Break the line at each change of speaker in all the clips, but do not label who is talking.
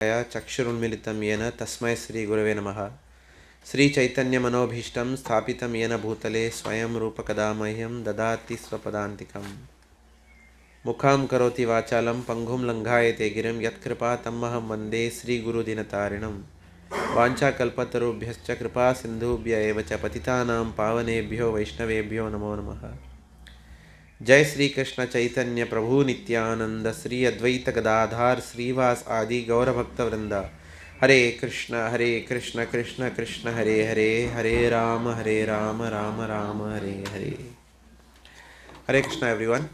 चक्षुरुन्मिलितं येन तस्मै श्रीगुरवे नमः. श्रीचैतन्यमनोभीष्टं स्थापितं येन भूतले स्वयं रूपकदा मह्यं ददाति स्वपदान्तिकं. मुखं करोति वाचालं पङ्गुं लङ्घायते गिरिं यत्कृपातमहं वन्दे श्रीगुरुदिनतारिणं. वाञ्छाकल्पतरुभ्यश्च कृपा सिन्धुभ्य एव च पतितानां पावनेभ्यो वैष्णवेभ्यो नमो नमः. जय श्री कृष्ण चैतन्य प्रभु नित्यानंद श्री अद्वैत गदाधार श्रीवास आदि गौरभक्तवृंद. हरे कृष्ण कृष्ण कृष्ण हरे हरे, हरे Ram Ram Ram Hare Hare. Hare Krishna everyone.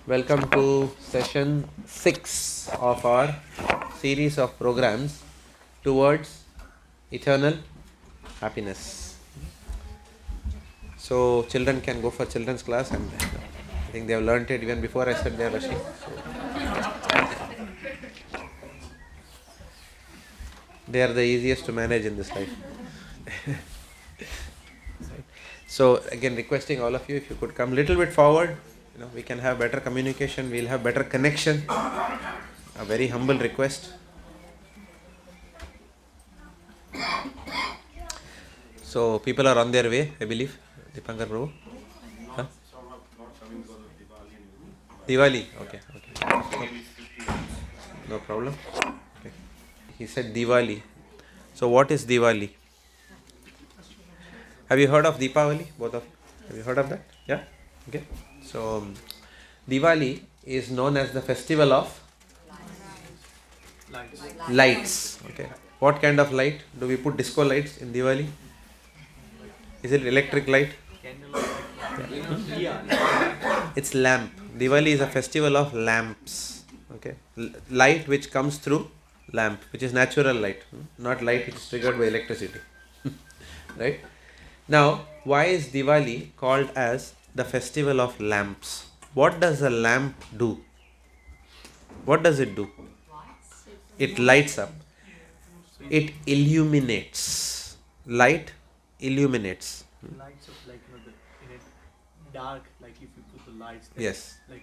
Welcome to session 6 of our series of programs towards eternal happiness. So children can go for children's class, and I think they have learnt it even before I said they are rushing. They are the easiest to manage in this life. So again, requesting all of you, if you could come a little bit forward, we can have better communication, we'll have better connection. A very humble request. So people are on their way, I believe. Dipankar Prabhu? Huh? Diwali, okay. No problem. Okay. He said Diwali. So what is Diwali? Have you heard of Deepavali? Both of you? Have you heard of that? Yeah? Okay. So Diwali is known as the festival of lights. Okay. What kind of light? Do we put disco lights in Diwali? Is it electric light? It's lamp. Diwali is a festival of lamps. Okay, light which comes through lamp, which is natural light, not light which is triggered by electricity. Right? Now, why is Diwali called as the festival of lamps? What does a lamp do? What does it do? It lights up. It illuminates. Light illuminates.
Lights up, like in it dark, like if you put the lights there,
yes,
like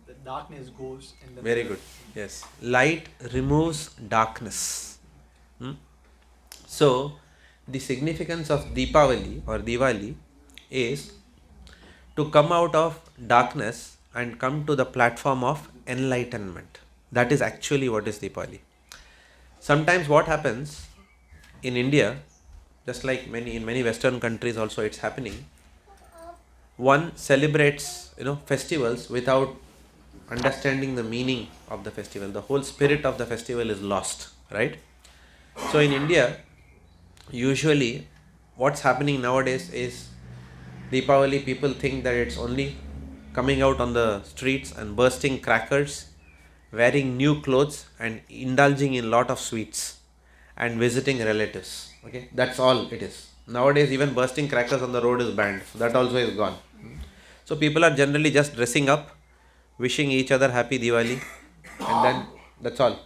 the darkness goes and then
very good. Yes, light removes darkness. So the significance of Deepavali or Diwali is to come out of darkness and come to the platform of enlightenment. That is actually what is Deepavali. Sometimes what happens in India, just like in many Western countries also it's happening, one celebrates festivals without understanding the meaning of the festival. The whole spirit of the festival is lost, right? So in India, usually what's happening nowadays is Deepavali, people think that it's only coming out on the streets and bursting crackers, wearing new clothes and indulging in lot of sweets and visiting relatives. Okay, that's all it is. Nowadays even bursting crackers on the road is banned. So that also is gone. So people are generally just dressing up, wishing each other happy Diwali, and then that's all.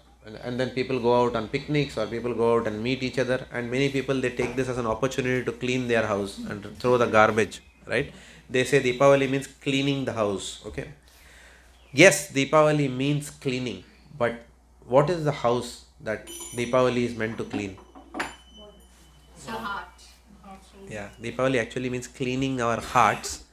And then people go out on picnics or people go out and meet each other, and many people, they take this as an opportunity to clean their house and throw the garbage, right? They say Deepavali means cleaning the house. Okay. Yes, Deepavali means cleaning, but what is the house that Deepavali is meant to clean?
The heart.
Yeah, Deepavali actually means cleaning our hearts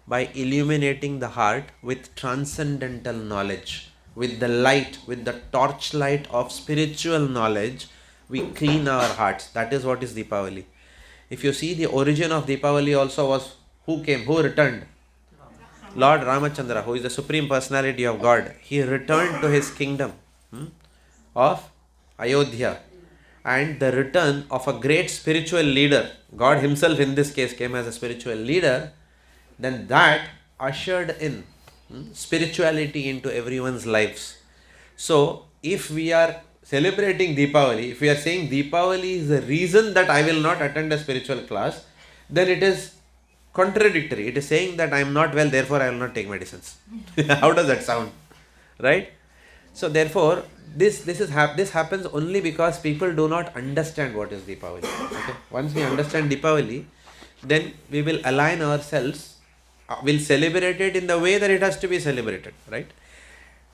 by illuminating the heart with transcendental knowledge, with the light, with the torchlight of spiritual knowledge. We clean our hearts. That is what is Deepavali. If you see, the origin of Deepavali also was who returned? Lord Ramachandra, who is the Supreme Personality of God. He returned to his kingdom of Ayodhya. And the return of a great spiritual leader, God himself in this case came as a spiritual leader, then that ushered in spirituality into everyone's lives. So if we are celebrating Deepavali, if we are saying Deepavali is the reason that I will not attend a spiritual class, then it is contradictory. It is saying that I am not well, therefore I will not take medicines. How does that sound? Right? So therefore, this happens only because people do not understand what is Deepavali. Okay? Once we understand Deepavali, then we will align ourselves, will celebrate it in the way that it has to be celebrated, right?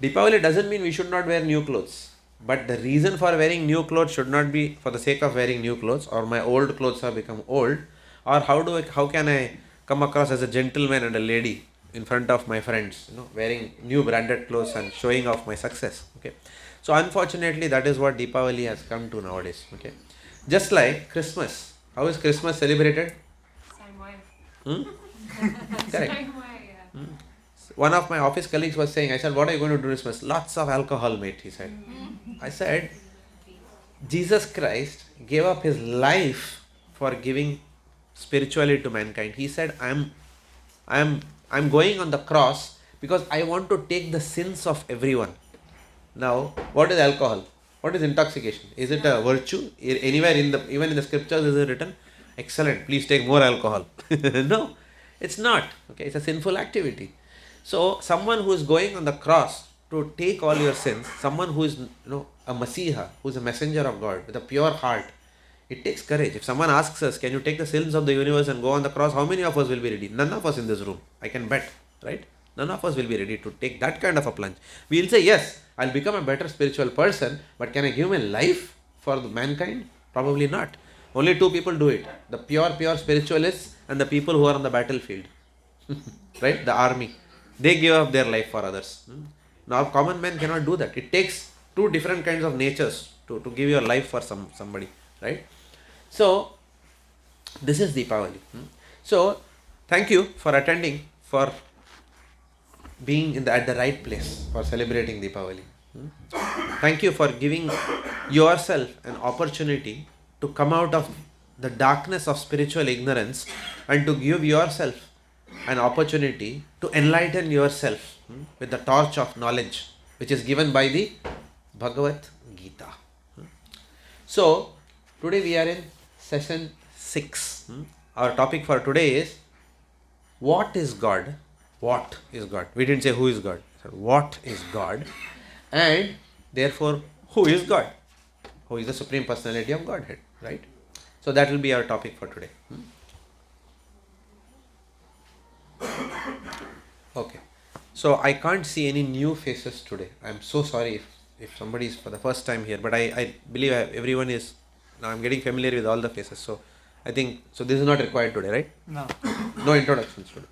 Deepavali doesn't mean we should not wear new clothes. But the reason for wearing new clothes should not be for the sake of wearing new clothes, or my old clothes have become old, or how can I come across as a gentleman and a lady in front of my friends, wearing new branded clothes and showing off my success. Okay. So unfortunately, that is what Deepavali has come to nowadays. Okay. Just like Christmas. How is Christmas celebrated?
Same way.
Correct.
Same way, yeah.
One of my office colleagues was saying, I said, what are you going to do this Christmas? Lots of alcohol, mate, he said. I said, Jesus Christ gave up his life for giving spirituality to mankind. He said, I'm going on the cross because I want to take the sins of everyone. Now, what is alcohol? What is intoxication? Is it a virtue? Anywhere even in the scriptures is it written, excellent, please take more alcohol. No, it's not. Okay, it's a sinful activity. So, someone who is going on the cross to take all your sins, someone who is a Masiha, who is a messenger of God with a pure heart, it takes courage. If someone asks us, can you take the sins of the universe and go on the cross, how many of us will be ready? None of us in this room, I can bet, right? None of us will be ready to take that kind of a plunge. We will say, yes, I'll become a better spiritual person, but can I give my life for the mankind? Probably not. Only two people do it, the pure spiritualists and the people who are on the battlefield, right? The army. They give up their life for others. Now, common man cannot do that. It takes two different kinds of natures to give your life for somebody, right? So, this is Deepavali. So, thank you for attending, for being at the right place for celebrating Deepavali. Thank you for giving yourself an opportunity to come out of the darkness of spiritual ignorance and to give yourself an opportunity to enlighten yourself with the torch of knowledge which is given by the Bhagavad Gita. So, today we are in session 6. Our topic for today is, what is God? What is God? We didn't say who is God. So what is God? And therefore, who is God? Who is the Supreme Personality of Godhead, right? So that will be our topic for today. Okay. So I can't see any new faces today. I'm so sorry if somebody is for the first time here, but I believe everyone is, now I'm getting familiar with all the faces. So I think, so this is not required today, right?
No.
No introductions today.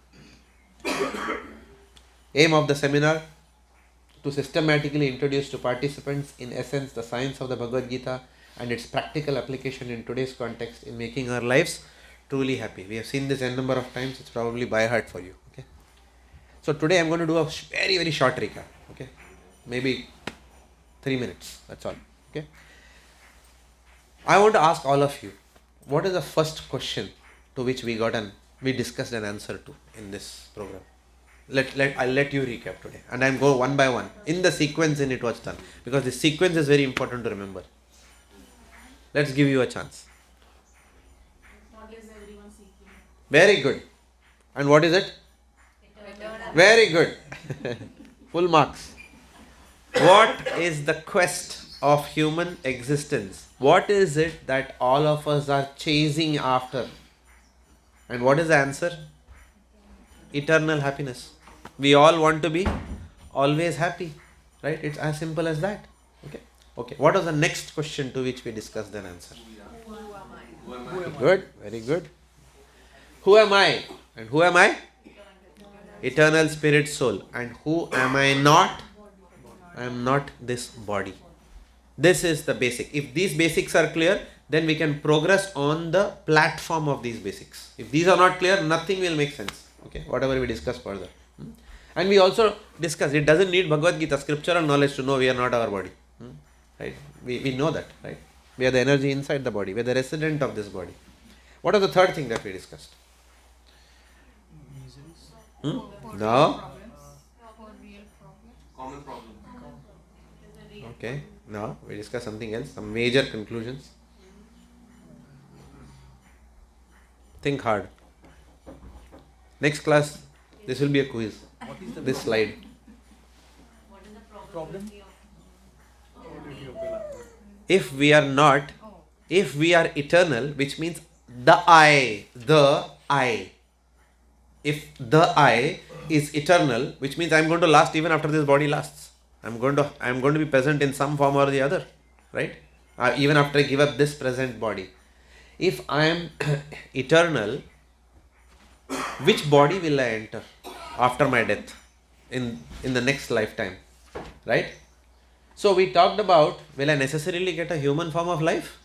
Aim of the seminar, to systematically introduce to participants in essence the science of the Bhagavad Gita and its practical application in today's context in making our lives truly happy. We have seen this n number of times, it's probably by heart for you. Okay. So today I'm going to do a very, very short recap. Okay. Maybe 3 minutes, that's all. Okay. I want to ask all of you, what is the first question to which we discussed an answer to in this program? I'll let you recap today, and I'm going one by one in the sequence in it was done, because the sequence is very important to remember. Let's give you a chance.
What is everyone seeking?
Very good. And what is it?
Eternal.
Very good. Full marks. What is the quest of human existence? What is it that all of us are chasing after? And what is the answer? Eternal happiness. We all want to be always happy, right? It's as simple as that. Okay. What was the next question to which we discussed an answer?
Who am I?
Good, very good. Who am I? And who am I? Eternal spirit soul. And who am I not? I am not this body. This is the basic. If these basics are clear, then we can progress on the platform of these basics. If these are not clear, nothing will make sense. Okay, whatever we discuss further. And we also discuss, it doesn't need Bhagavad Gita, scriptural knowledge to know we are not our body. Right? We know that, right? We are the energy inside the body. We are the resident of this body. What is the third thing that we discussed? No?
Common problem.
Okay. Now we discuss something else, some major conclusions. Think hard. Next class, this will be a quiz.
What is the
This slide.
What is the
Problem?
probability of
If we are not, if we are eternal, which means the I. If the I is eternal, which means I am going to last even after this body lasts. I'm going to be present in some form or the other, right? Even after I give up this present body. If I am eternal, which body will I enter after my death in the next lifetime, right? So we talked about, will I necessarily get a human form of life,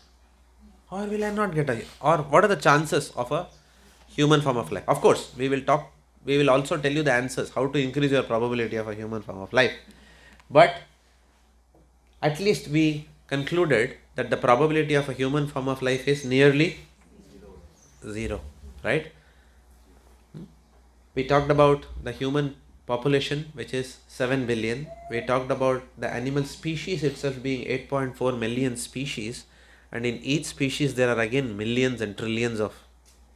or will I not get or what are the chances of a human form of life? Of course, we will also tell you the answers, how to increase your probability of a human form of life. But at least we concluded that the probability of a human form of life is nearly zero, right? We talked about the human population, which is 7 billion. We talked about the animal species itself being 8.4 million species, and in each species there are again millions and trillions of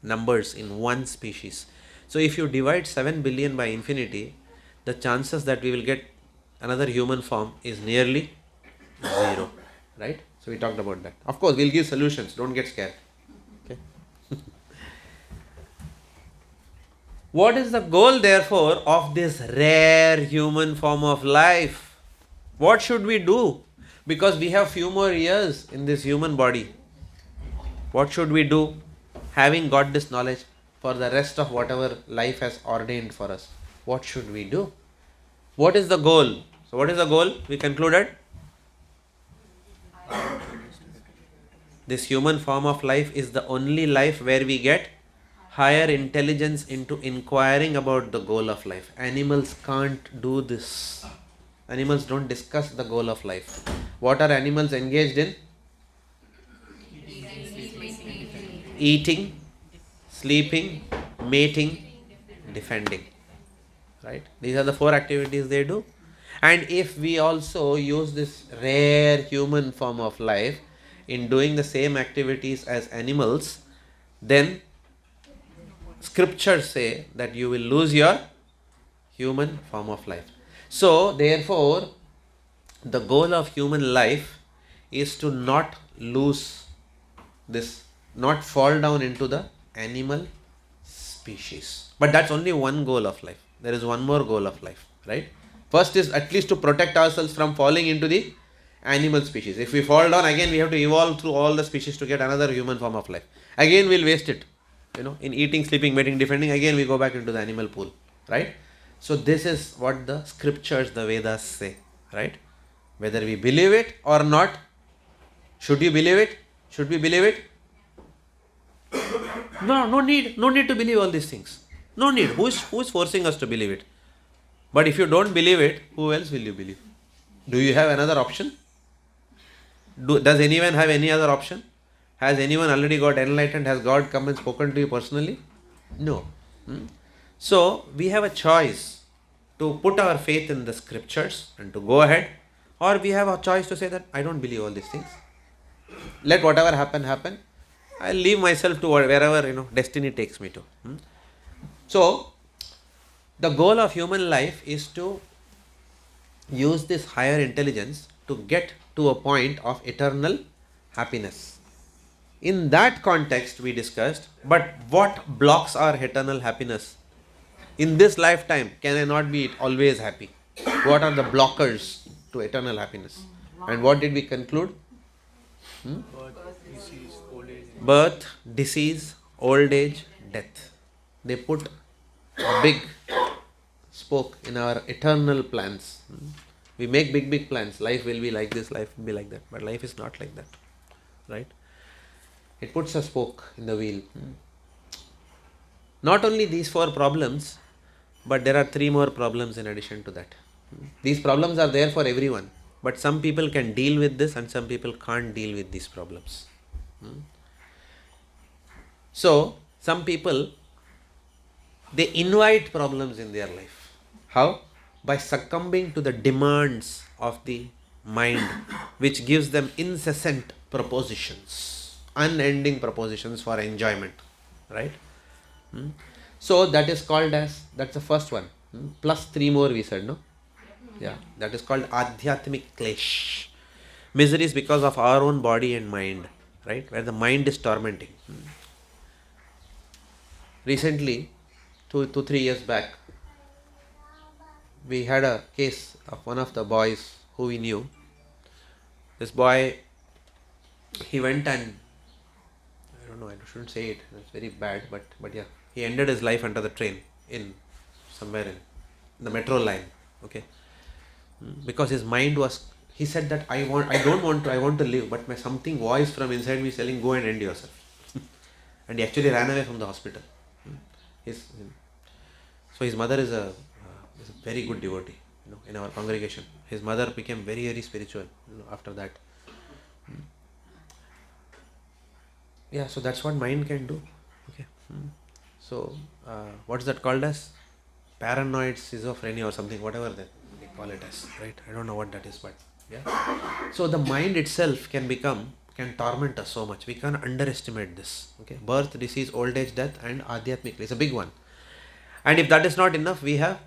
numbers in one species. So if you divide 7 billion by infinity, the chances that we will get another human form is nearly zero, right? So we talked about that. Of course, we'll give solutions, don't get scared. Okay. What is the goal, therefore, of this rare human form of life? What should we do? Because we have few more years in this human body. What should we do, having got this knowledge, for the rest of whatever life has ordained for us? What should we do? What is the goal? So what is the goal? We concluded this human form of life is the only life where we get higher intelligence into inquiring about the goal of life. Animals can't do this. Animals don't discuss the goal of life. What are animals engaged in? Eating, sleeping, mating, defending. Right? These are the 4 activities they do. And if we also use this rare human form of life in doing the same activities as animals, then scriptures say that you will lose your human form of life. So, therefore, the goal of human life is to not lose this, not fall down into the animal species. But that's only one goal of life. There is one more goal of life, right? First is at least to protect ourselves from falling into the animal species. If we fall down, again we have to evolve through all the species to get another human form of life. Again we'll waste it. In eating, sleeping, mating, defending, again we go back into the animal pool, right? So this is what the scriptures, the Vedas say, right? Whether we believe it or not, should you believe it? Should we believe it? No need to believe all these things. No need. Who is forcing us to believe it? But if you don't believe it, who else will you believe? Do you have another option? Does anyone have any other option? Has anyone already got enlightened? Has God come and spoken to you personally? No. So, we have a choice to put our faith in the scriptures and to go ahead, or we have a choice to say that I don't believe all these things. Let whatever happen, happen. I'll leave myself to wherever destiny takes me to. So, the goal of human life is to use this higher intelligence to get to a point of eternal happiness. In that context, we discussed, but what blocks our eternal happiness? In this lifetime, can I not be always happy? What are the blockers to eternal happiness? And what did we conclude? Birth, disease, old age, death. They put a big spoke in our eternal plans. We make big plans. Life will be like this, life will be like that. But life is not like that. Right? It puts a spoke in the wheel. Not only these 4 problems, but there are 3 more problems in addition to that. These problems are there for everyone. But some people can deal with this and some people can't deal with these problems. So, some people, they invite problems in their life. How? By succumbing to the demands of the mind, which gives them incessant propositions, unending propositions for enjoyment. Right? So, that is called as, that's the first one. Plus 3 more we said, no? Yeah, that is called Adhyatmic Klesh. Misery is because of our own body and mind, right? Where the mind is tormenting. Recently, 2-3 years back, we had a case of one of the boys who we knew. This boy, he went and, I don't know, I shouldn't say it, it's very bad, but yeah, he ended his life under the train in somewhere in the metro line, okay, because his mind was, he said that I want to live, but my something voice from inside me telling, go and end yourself. And he actually ran away from the hospital. So his mother is a very good devotee, in our congregation. His mother became very, very spiritual, after that. Yeah, so that's what mind can do. Okay. So what's that called as? Paranoid schizophrenia or something, whatever they call it as, right? I don't know what that is, but yeah. So the mind itself can torment us so much. We can't underestimate this. Okay, birth, disease, old age, death, and adhyatmik. It's a big one. And if that is not enough, we have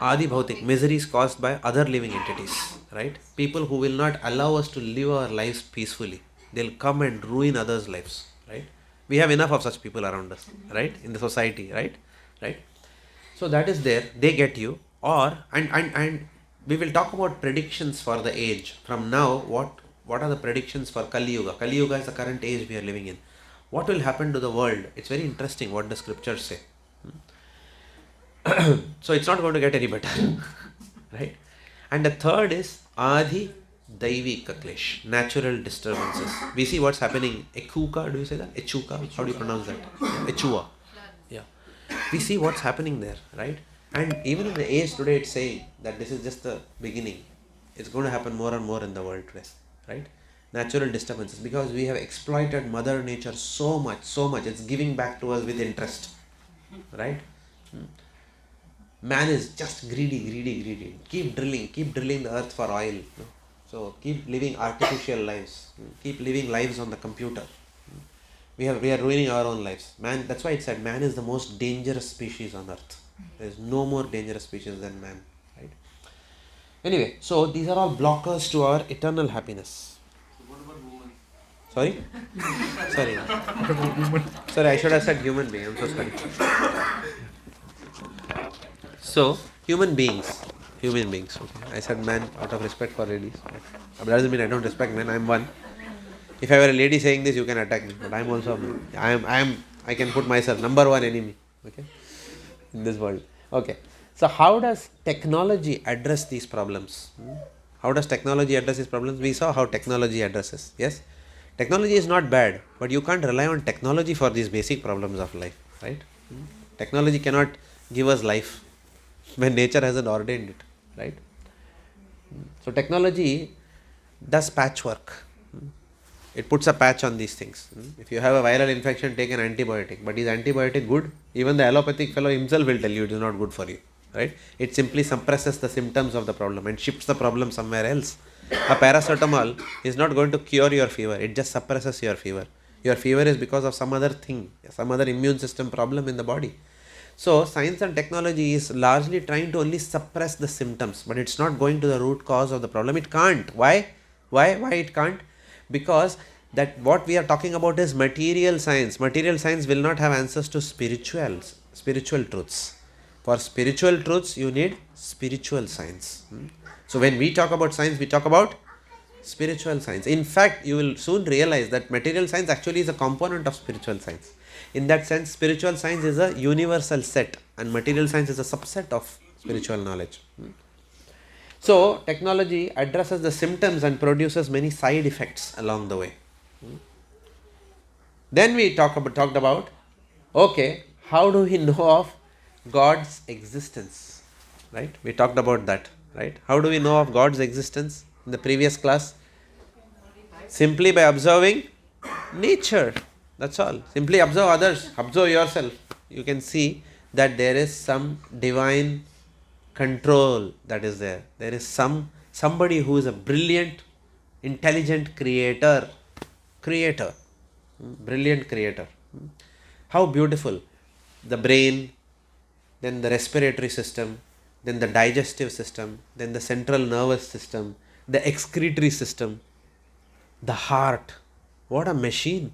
Adi Bhautik, miseries caused by other living entities, right? People who will not allow us to live our lives peacefully. They'll come and ruin others' lives, right? We have enough of such people around us, right? In the society, right? So that is there. They get you. And we will talk about predictions for the age. From now, what are the predictions for Kali Yuga? Kali Yuga is the current age we are living in. What will happen to the world? It's very interesting what the scriptures say. So it's not going to get any better, right? And the third is Adi Daivi Kaklesh, natural disturbances. We see what's happening. Ekuka, do you say that? Echuka, how do you pronounce that? Echua. Yeah. We see what's happening there, right? And even in the age today, it's saying that this is just the beginning. It's going to happen more and more in the world today, right? Natural disturbances, because we have exploited Mother Nature so much. It's giving back to us with interest, right? Man is just greedy. Keep drilling the earth for oil. So keep living artificial lives. Keep living lives on the computer. We are ruining our own lives. Man, that's why it said man is the most dangerous species on earth. There is no more dangerous species than man, right? Anyway, so these are all blockers to our eternal happiness.
What about women?
Sorry? Sorry, I should have said human being. I'm so sorry. So, human beings. Okay. I said man out of respect for ladies. But that doesn't mean I don't respect men. I'm one. If I were a lady saying this, you can attack me. But I'm also a man. I can put myself number one enemy. Okay, in this world. Okay. So how does technology address these problems? How does technology address these problems? We saw how technology addresses. Yes, technology is not bad, but you can't rely on technology for these basic problems of life, right? Technology cannot give us life when nature hasn't ordained it, right? So technology does patchwork. It puts a patch on these things. If you have a viral infection, take an antibiotic. But is antibiotic good? Even the allopathic fellow himself will tell you it is not good for you, right? It simply suppresses the symptoms of the problem and shifts the problem somewhere else. A paracetamol is not going to cure your fever. It just suppresses your fever. Your fever is because of some other thing, some other immune system problem in the body. So science and technology is largely trying to only suppress the symptoms, but it's not going to the root cause of the problem. It can't. Why it can't? Because that what we are talking about is material science. Material science will not have answers to spiritual truths. For spiritual truths, you need spiritual science. So when we talk about science, we talk about spiritual science. In fact, you will soon realize that material science actually is a component of spiritual science. In that sense, spiritual science is a universal set and material science is a subset of spiritual knowledge. So, technology addresses the symptoms and produces many side effects along the way. Then we talked about, okay, how do we know of God's existence? Right? We talked about that. Right? How do we know of God's existence in the previous class? Simply by observing nature. That's all. Simply observe others. Observe yourself. You can see that there is some divine control that is there. There is somebody who is a brilliant, intelligent creator. Brilliant creator. How beautiful. The brain, then the respiratory system, then the digestive system, then the central nervous system, the excretory system, the heart. What a machine.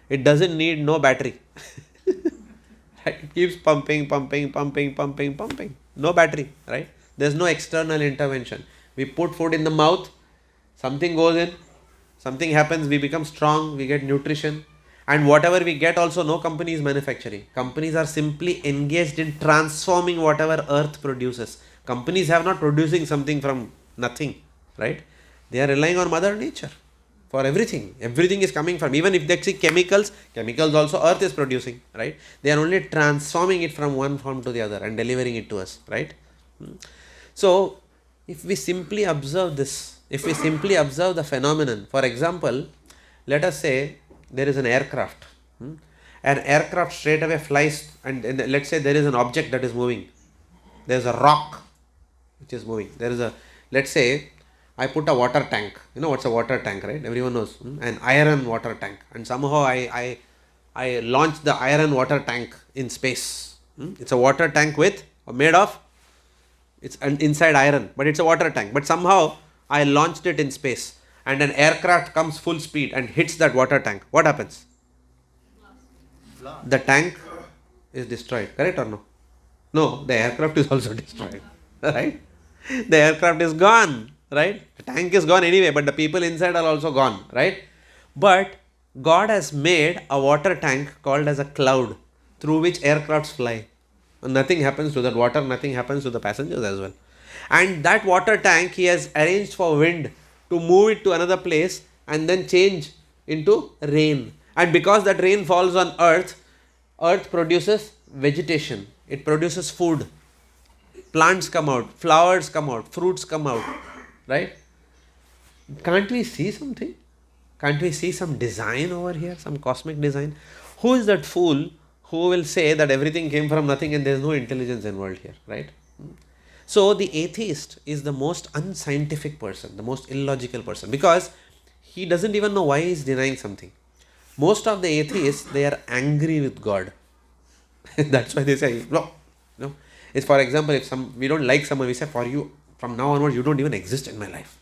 It doesn't need no battery. It keeps pumping. No battery, right? There's no external intervention. We put food in the mouth, something goes in, something happens, we become strong, we get nutrition. And whatever we get also, no company is manufacturing. Companies are simply engaged in transforming whatever earth produces. Companies have not producing something from nothing, right? They are relying on Mother Nature for everything. Everything is coming from, even if they see chemicals, chemicals also earth is producing, right? They are only transforming it from one form to the other and delivering it to us, right? So, if we simply observe this, if we simply observe the phenomenon, for example, let us say there is an aircraft. An aircraft straight away flies, and let's say there is an object that is moving. There is a rock which is moving. There is a, let's say, I put a water tank. You know what's a water tank, right? Everyone knows. An iron water tank. And somehow I launched the iron water tank in space. It's a water tank made of, it's inside iron, but it's a water tank. But somehow I launched it in space, and an aircraft comes full speed and hits that water tank. What happens? The tank is destroyed, correct or no? No, the aircraft is also destroyed, right? The aircraft is gone, right? The tank is gone anyway, but the people inside are also gone, right? But God has made a water tank called as a cloud through which aircrafts fly. And nothing happens to that water, nothing happens to the passengers as well. And that water tank He has arranged for wind to move it to another place and then change into rain. And because that rain falls on earth, earth produces vegetation, it produces food. Plants come out, flowers come out, fruits come out, right? Can't we see something? Can't we see some design over here, some cosmic design? Who is that fool who will say that everything came from nothing and there is no intelligence involved here, right? So the atheist is the most unscientific person, the most illogical person, because he doesn't even know why he is denying something. Most of the atheists, they are angry with God. That's why they say, no. It's, for example, if we don't like someone, we say, for you, from now onwards, you don't even exist in my life.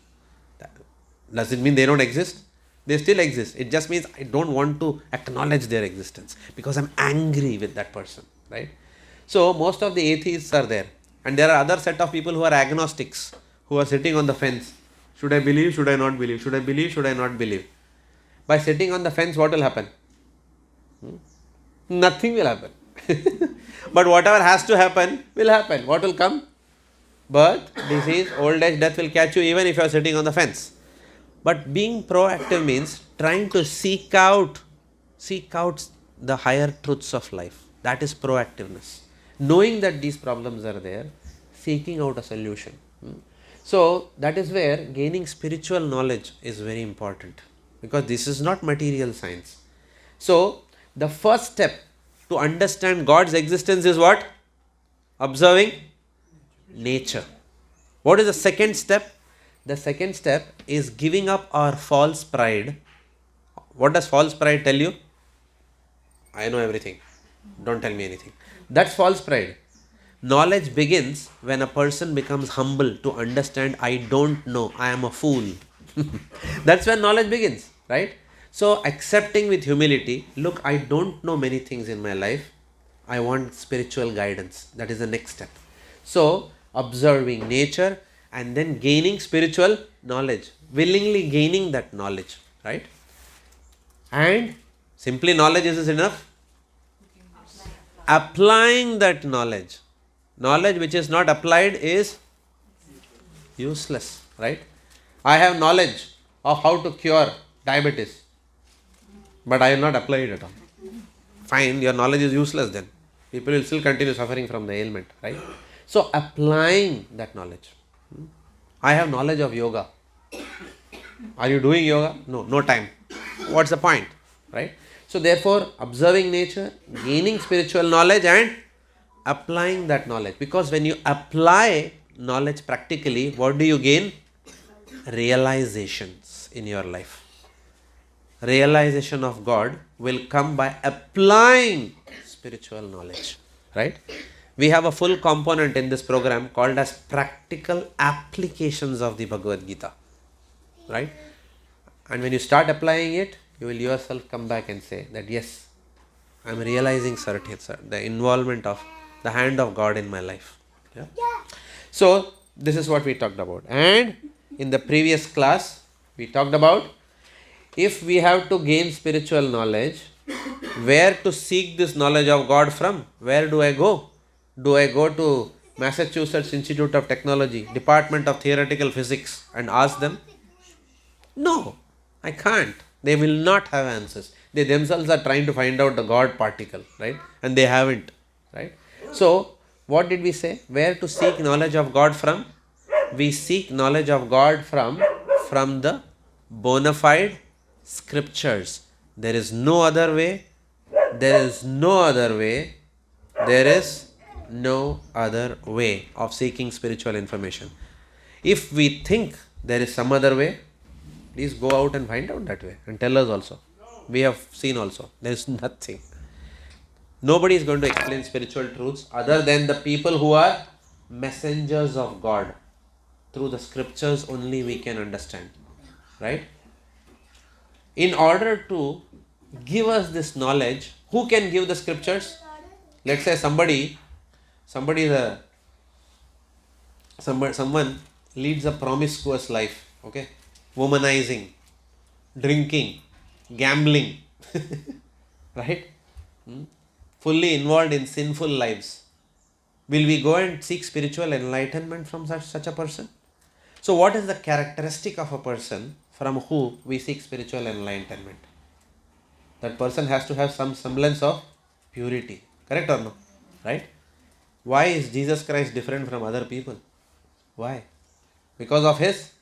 Does it mean they don't exist? They still exist. It just means I don't want to acknowledge their existence because I'm angry with that person, right? So most of the atheists are there. And there are other set of people who are agnostics, who are sitting on the fence. Should I believe? Should I not believe? Should I believe? Should I not believe? By sitting on the fence, what will happen? Nothing will happen. But whatever has to happen, will happen. What will come? Birth, disease, old age, death will catch you even if you are sitting on the fence. But being proactive means trying to seek out the higher truths of life. That is proactiveness. Knowing that these problems are there, seeking out a solution. So that is where gaining spiritual knowledge is very important, because this is not material science. So the first step to understand God's existence is what? Observing nature. What is the second step? The second step is giving up our false pride. What does false pride tell you? I know everything. Don't tell me anything. That's false pride. Knowledge begins when a person becomes humble to understand, I don't know, I am a fool. That's when knowledge begins, right? So accepting with humility, look, I don't know many things in my life. I want spiritual guidance. That is the next step. So observing nature and then gaining spiritual knowledge, willingly gaining that knowledge, right? And simply knowledge is enough. Applying that knowledge. Knowledge which is not applied is useless, right? I have knowledge of how to cure diabetes, but I will not apply it at all. Fine, your knowledge is useless then. People will still continue suffering from the ailment, right? So applying that knowledge. I have knowledge of yoga. Are you doing yoga? No, no time. What's the point, right? So therefore, observing nature, gaining spiritual knowledge and applying that knowledge. Because when you apply knowledge practically, what do you gain? Realizations in your life. Realization of God will come by applying spiritual knowledge, right? We have a full component in this program called as practical applications of the Bhagavad Gita, right? And when you start applying it, you will yourself come back and say that yes, I am realizing the involvement of the hand of God in my life, Yeah? So, this is what we talked about. And in the previous class, we talked about if we have to gain spiritual knowledge, where to seek this knowledge of God from? Where do I go? Do I go to Massachusetts Institute of Technology, Department of Theoretical Physics, and ask them? No, I can't. They will not have answers. They themselves are trying to find out the God particle, right? And they haven't, right? So, what did we say? Where to seek knowledge of God from? We seek knowledge of God from the bona fide scriptures. There is no other way. There is no other way. There is no other way of seeking spiritual information. If we think there is some other way, please go out and find out that way and tell us also. We have seen also. There is nothing. Nobody is going to explain spiritual truths other than the people who are messengers of God. Through the scriptures only we can understand. Right? In order to give us this knowledge, who can give the scriptures? Let's say someone leads a promiscuous life, okay? Womanizing, drinking, gambling, right? Fully involved in sinful lives. Will we go and seek spiritual enlightenment from such a person? So what is the characteristic of a person from who we seek spiritual enlightenment? That person has to have some semblance of purity. Correct or no? Right? Why is Jesus Christ different from other people? Why? Because of his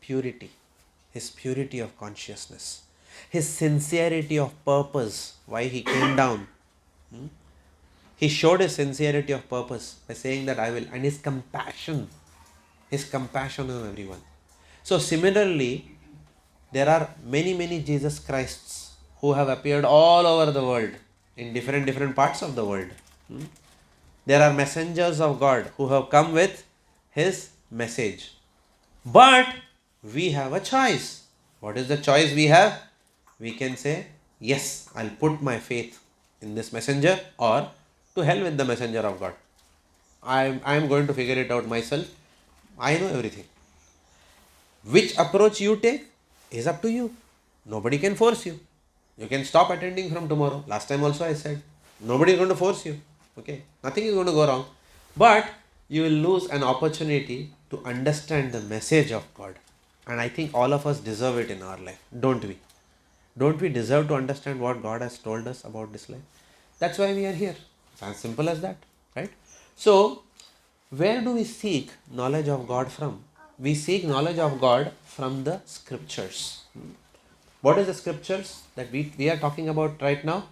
purity. His purity of consciousness. His sincerity of purpose. Why he came down. He showed his sincerity of purpose by saying that I will. And his compassion. His compassion on everyone. So similarly, there are many Jesus Christs who have appeared all over the world in different parts of the world. There are messengers of God who have come with his message. But we have a choice. What is the choice we have? We can say, yes, I'll put my faith in this messenger, or to hell with the messenger of God. I am going to figure it out myself. I know everything. Which approach you take is up to you. Nobody can force you. You can stop attending from tomorrow. Last time also I said, nobody is going to force you. Okay, nothing is going to go wrong. But you will lose an opportunity to understand the message of God. And I think all of us deserve it in our life, don't we? Don't we deserve to understand what God has told us about this life? That's why we are here. It's as simple as that, right? So, where do we seek knowledge of God from? We seek knowledge of God from the scriptures. What is the scriptures that we are talking about right now?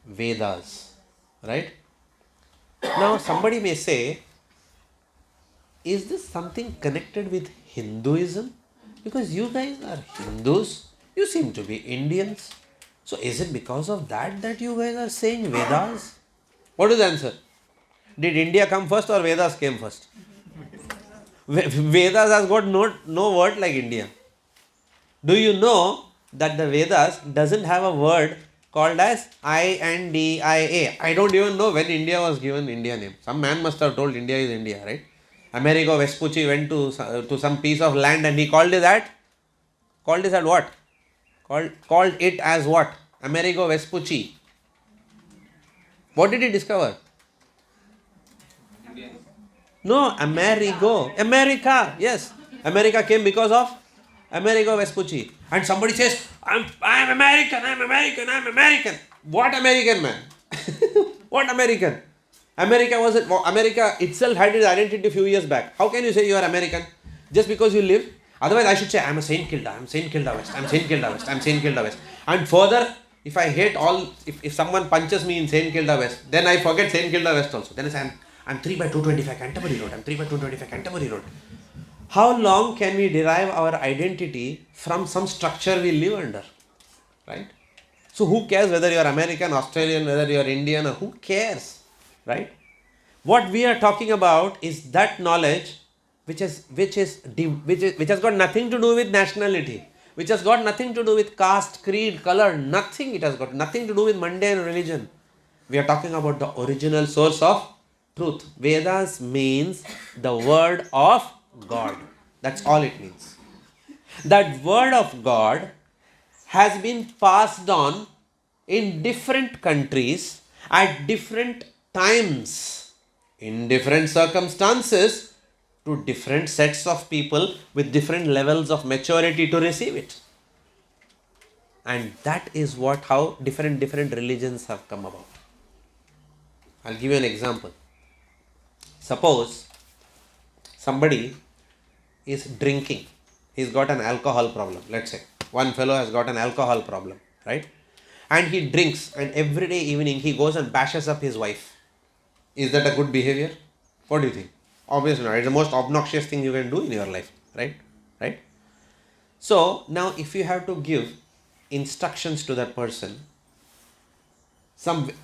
Vedas, right? Now, somebody may say, is this something connected with Hinduism? Because you guys are Hindus, you seem to be Indians. So, is it because of that you guys are saying Vedas? What is the answer? Did India come first or Vedas came first? Vedas has got no word like India. Do you know that the Vedas doesn't have a word called as India? I don't even know when India was given India name. Some man must have told India is India, right? Amerigo Vespucci went to some piece of land and he called it that. Called it as what? Called it as what? Amerigo Vespucci. What did he discover? No, America, yes. America came because of Amerigo Vespucci. And somebody says, I'm American. What American, man? What American? America itself had its identity a few years back. How can you say you are American? Just because you live? Otherwise, I should say, I'm a Saint Kilda. I'm Saint Kilda West. I'm Saint Kilda West. I'm Saint Kilda West. And further, if I hate if someone punches me in Saint Kilda West, then I forget Saint Kilda West also. Then I say, I'm 3 by 225 Canterbury Road. I'm 3 by 225 Canterbury Road. How long can we derive our identity from some structure we live under? Right? So who cares whether you are American, Australian, whether you are Indian, or who cares? Right? What we are talking about is that knowledge which has got nothing to do with nationality, which has got nothing to do with caste, creed, color, nothing. It has got nothing to do with mundane religion. We are talking about the original source of truth. Vedas means the word of God. That's all it means. That word of God has been passed on in different countries at different times, in different circumstances, to different sets of people with different levels of maturity to receive it. And that is how different religions have come about. I'll give you an example. Suppose somebody is drinking. He's got an alcohol problem, let's say. One fellow has got an alcohol problem, right? And he drinks, and every day evening he goes and bashes up his wife. Is that a good behavior? What do you think? Obviously not. It's the most obnoxious thing you can do in your life, right? Right? So now if you have to give instructions to that person,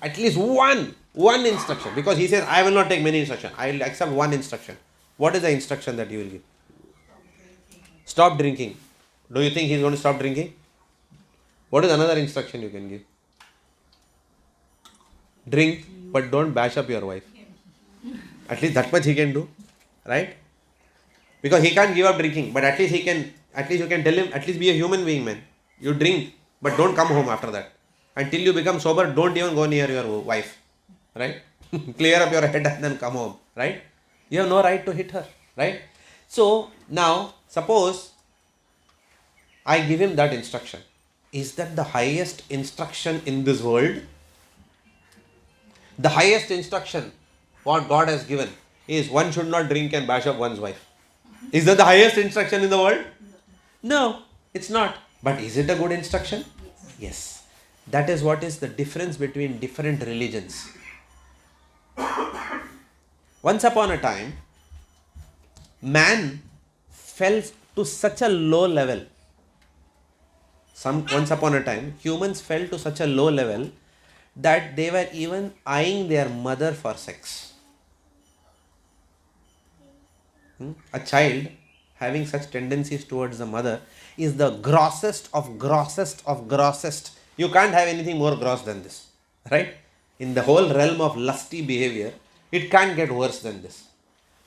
at least one instruction, because he says, I will not take many instructions, I will accept one instruction. What is the instruction that you will give? Stop drinking. Do you think he is going to stop drinking? What is another instruction you can give? Drink, but don't bash up your wife. At least that much he can do, right? Because he can't give up drinking, but at least you can tell him, at least be a human being, man. You drink, but don't come home after that. Until you become sober, don't even go near your wife, right? Clear up your head and then come home, right? You have no right to hit her, right? So now, suppose I give him that instruction. Is that the highest instruction in this world? The highest instruction what God has given is one should not drink and bash up one's wife. Is that the highest instruction in the world? No, it's not. But is it a good instruction? Yes. That is what is the difference between different religions. Once upon a time, man fell to such a low level. Once upon a time, humans fell to such a low level that they were even eyeing their mother for sex. A child having such tendencies towards the mother is the grossest of grossest. You can't have anything more gross than this, right? In the whole realm of lusty behavior, it can't get worse than this.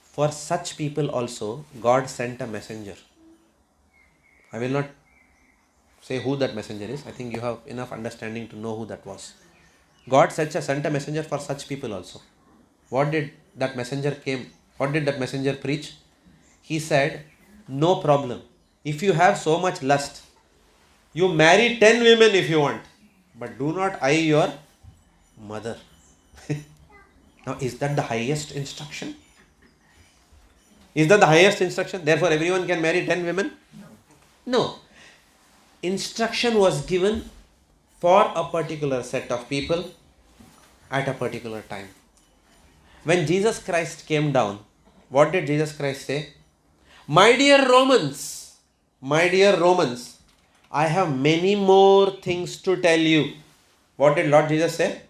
For such people also, God sent a messenger. I will not say who that messenger is. I think you have enough understanding to know who that was. God sent a messenger for such people also. What did that messenger preach? He said, no problem. If you have so much lust, you marry 10 women if you want, but do not eye your mother. Now, is that the highest instruction? Is that the highest instruction? Therefore, everyone can marry 10 women? No. Instruction was given for a particular set of people at a particular time. When Jesus Christ came down, what did Jesus Christ say? My dear Romans, I have many more things to tell you. What did Lord Jesus say?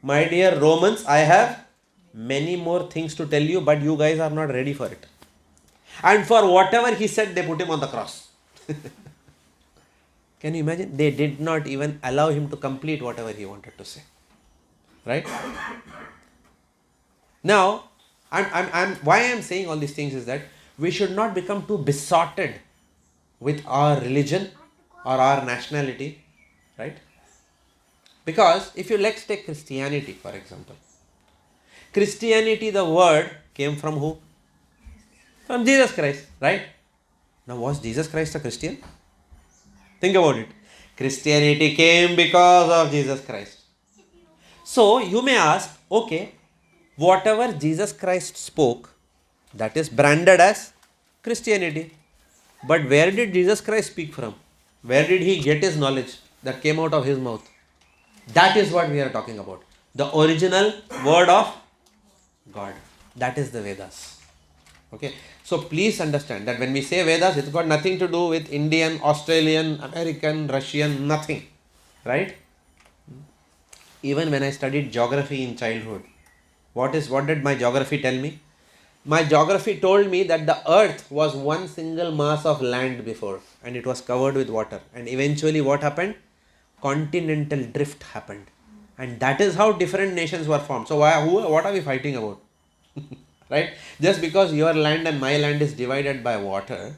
My dear Romans, I have many more things to tell you, but you guys are not ready for it. And for whatever he said, they put him on the cross. Can you imagine? They did not even allow him to complete whatever he wanted to say. Right? Now, why I am saying all these things is that we should not become too besotted with our religion or our nationality. Right? Because let's take Christianity, for example. Christianity, the word came from who? From Jesus Christ, right? Now, was Jesus Christ a Christian? Think about it. Christianity came because of Jesus Christ. So, you may ask, okay, whatever Jesus Christ spoke, that is branded as Christianity. But where did Jesus Christ speak from? Where did he get his knowledge that came out of his mouth? That is what we are talking about. The original word of God. That is the Vedas. Okay. So please understand that when we say Vedas, it's got nothing to do with Indian, Australian, American, Russian, nothing. Right? Even when I studied geography in childhood, what did my geography tell me? My geography told me that the earth was one single mass of land before and it was covered with water. And eventually what happened? Continental drift happened. And that is how different nations were formed. So what are we fighting about? Right? Just because your land and my land is divided by water,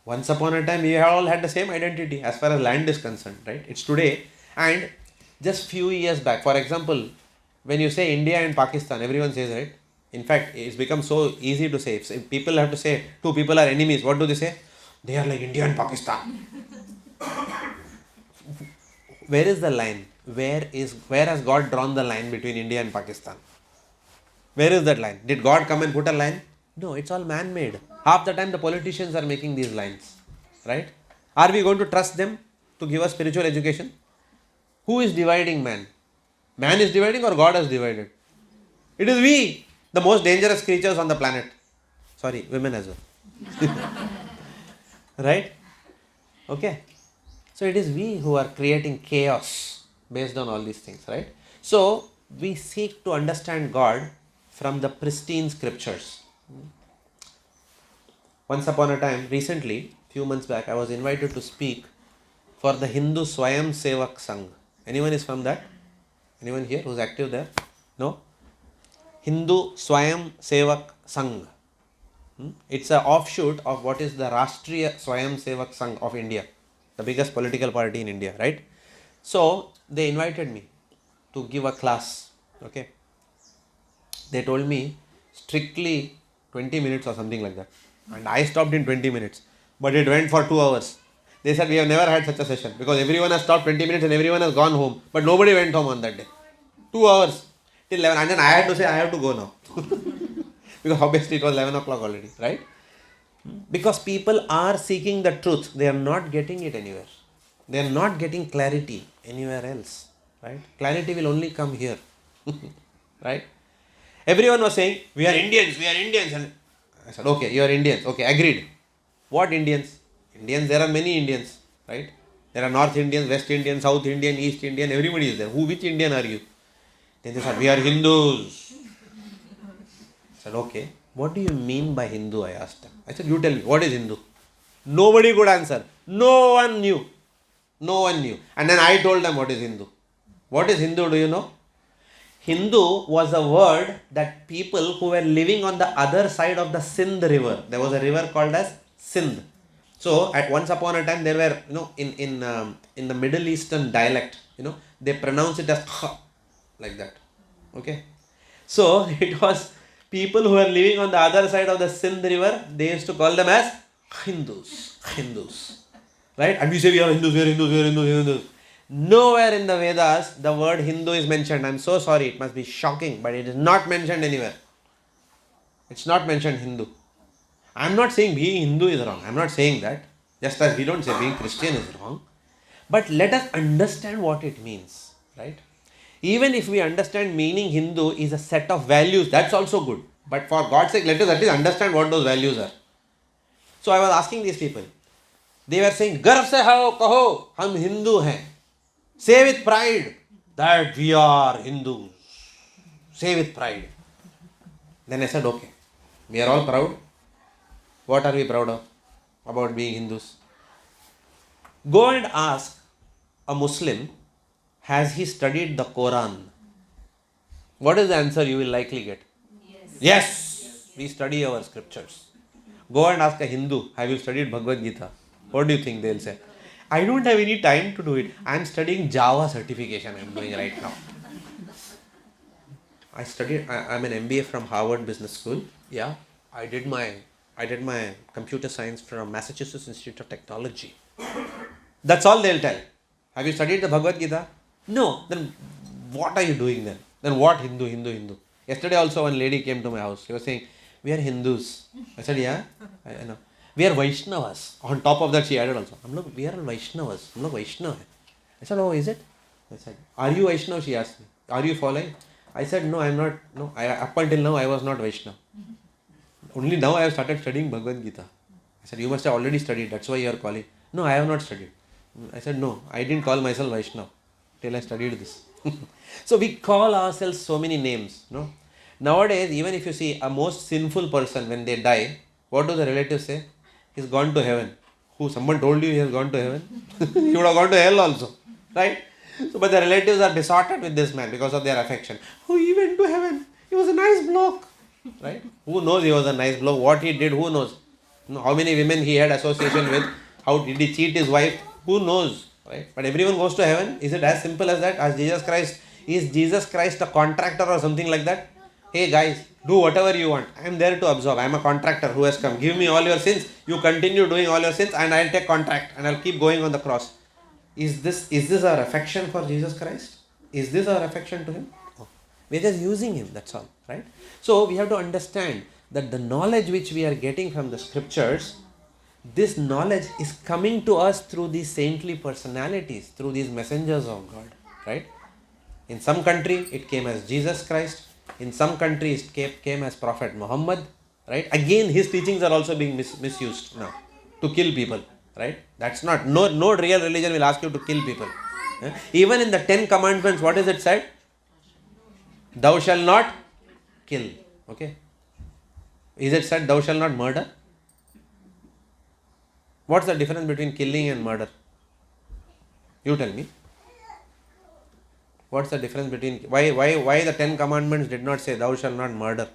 once upon a time we all had the same identity as far as land is concerned, right? It's today. And just few years back, for example, when you say India and Pakistan, everyone says, right? In fact, it's become so easy to say. If people have to say two people are enemies, what do they say? They are like India and Pakistan. Where is the line? Where has God drawn the line between India and Pakistan? Where is that line? Did God come and put a line? No, it's all man-made. Half the time the politicians are making these lines. Right? Are we going to trust them to give us spiritual education? Who is dividing man? Man is dividing or God has divided? It is we, the most dangerous creatures on the planet. Sorry, women as well. Right? Okay. So it is we who are creating chaos based on all these things, right? So we seek to understand God from the pristine scriptures. Once upon a time, recently, few months back, I was invited to speak for the Hindu Swayam Sevak Sangh. Anyone is from that? Anyone here who's active there? No? Hindu Swayam Sevak Sangh. It's an offshoot of what is the Rashtriya Swayam Sevak Sangh of India, the biggest political party in India, right? So they invited me to give a class. Okay. They told me strictly 20 minutes or something like that. And I stopped in 20 minutes. But it went for 2 hours. They said we have never had such a session because everyone has stopped 20 minutes and everyone has gone home. But nobody went home on that day. 2 hours till 11. And then I had to say I have to go now. Because obviously it was 11 o'clock already, right? Because people are seeking the truth. They are not getting it anywhere. They are not getting clarity anywhere else, right? Clarity will only come here, right? Everyone was saying, we are Indians. And I said, okay, you are Indians. Okay, agreed. What Indians? Indians, there are many Indians, right? There are North Indians, West Indians, South Indian, East Indian, everybody is there. Which Indian are you? Then they said, we are Hindus. I said, okay, what do you mean by Hindu? I asked them. I said, you tell me, what is Hindu? Nobody could answer. No one knew. And then I told them what is Hindu. What is Hindu, do you know? Hindu was a word that people who were living on the other side of the Sindh river, there was a river called as Sindh. So at once upon a time there were, in the Middle Eastern dialect, they pronounce it as kha, like that. Okay. So it was people who were living on the other side of the Sindh river, they used to call them as Hindus. Right? And we say we are Hindus. Nowhere in the Vedas the word Hindu is mentioned. I'm so sorry, it must be shocking, but it is not mentioned anywhere. It's not mentioned Hindu. I'm not saying being Hindu is wrong. I'm not saying that. Just as we don't say being Christian is wrong. But let us understand what it means. Right? Even if we understand meaning Hindu is a set of values, that's also good. But for God's sake, let us at least understand what those values are. So I was asking these people. They were saying, Garv se kaho, hum Hindu hain. Say with pride that we are Hindus. Say with pride. Then I said, okay, we are all proud. What are we proud of about being Hindus? Go and ask a Muslim, has he studied the Quran? What is the answer you will likely get? Yes. We study our scriptures. Go and ask a Hindu, have you studied Bhagavad Gita? What do you think they'll say? I don't have any time to do it. I am studying Java certification. I am doing right now. I am an MBA from Harvard Business School. Yeah. I did my computer science from Massachusetts Institute of Technology. That's all they'll tell. Have you studied the Bhagavad Gita? No. Then what are you doing then? Then what Hindu? Yesterday also one lady came to my house. She was saying, we are Hindus. I said, yeah, I know. We are Vaishnavas. On top of that, she added also, we are Vaishnavas. Vaishnava. I said, oh, is it? I said, are you Vaishnava? She asked me. Are you following? I said, no, I am not. No, up until now, I was not Vaishnava. Only now I have started studying Bhagavad Gita. I said, you must have already studied. That's why you are calling. No, I have not studied. I said, no, I didn't call myself Vaishnava till I studied this. So we call ourselves so many names. No? Nowadays, even if you see a most sinful person, when they die, what do the relatives say? He's gone to heaven. Who? Someone told you he has gone to heaven? He would have gone to hell also. Right? So, but the relatives are besotted with this man because of their affection. Oh, he went to heaven. He was a nice bloke. Right? Who knows he was a nice bloke? What he did, who knows? How many women he had association with? How did he cheat his wife? Who knows? Right? But everyone goes to heaven. Is it as simple as that? As Jesus Christ? Is Jesus Christ a contractor or something like that? Hey guys, do whatever you want. I am there to absorb. I am a contractor who has come. Give me all your sins. You continue doing all your sins and I will take contract and I will keep going on the cross. Is this our affection for Jesus Christ? Is this our affection to Him? No. We are just using Him, that's all. Right? So we have to understand that the knowledge which we are getting from the scriptures, this knowledge is coming to us through these saintly personalities, through these messengers of God. Right? In some country it came as Jesus Christ. In some countries it came as Prophet Muhammad. Right? Again his teachings are also being misused now to kill people. Right? That's not, no real religion will ask you to kill people. Even in the 10 commandments, what is it said? Thou shalt not kill. Okay? Is it said thou shalt not murder? What's the difference between killing and murder? You tell me. What's the difference between, why the 10 commandments did not say thou shalt not murder?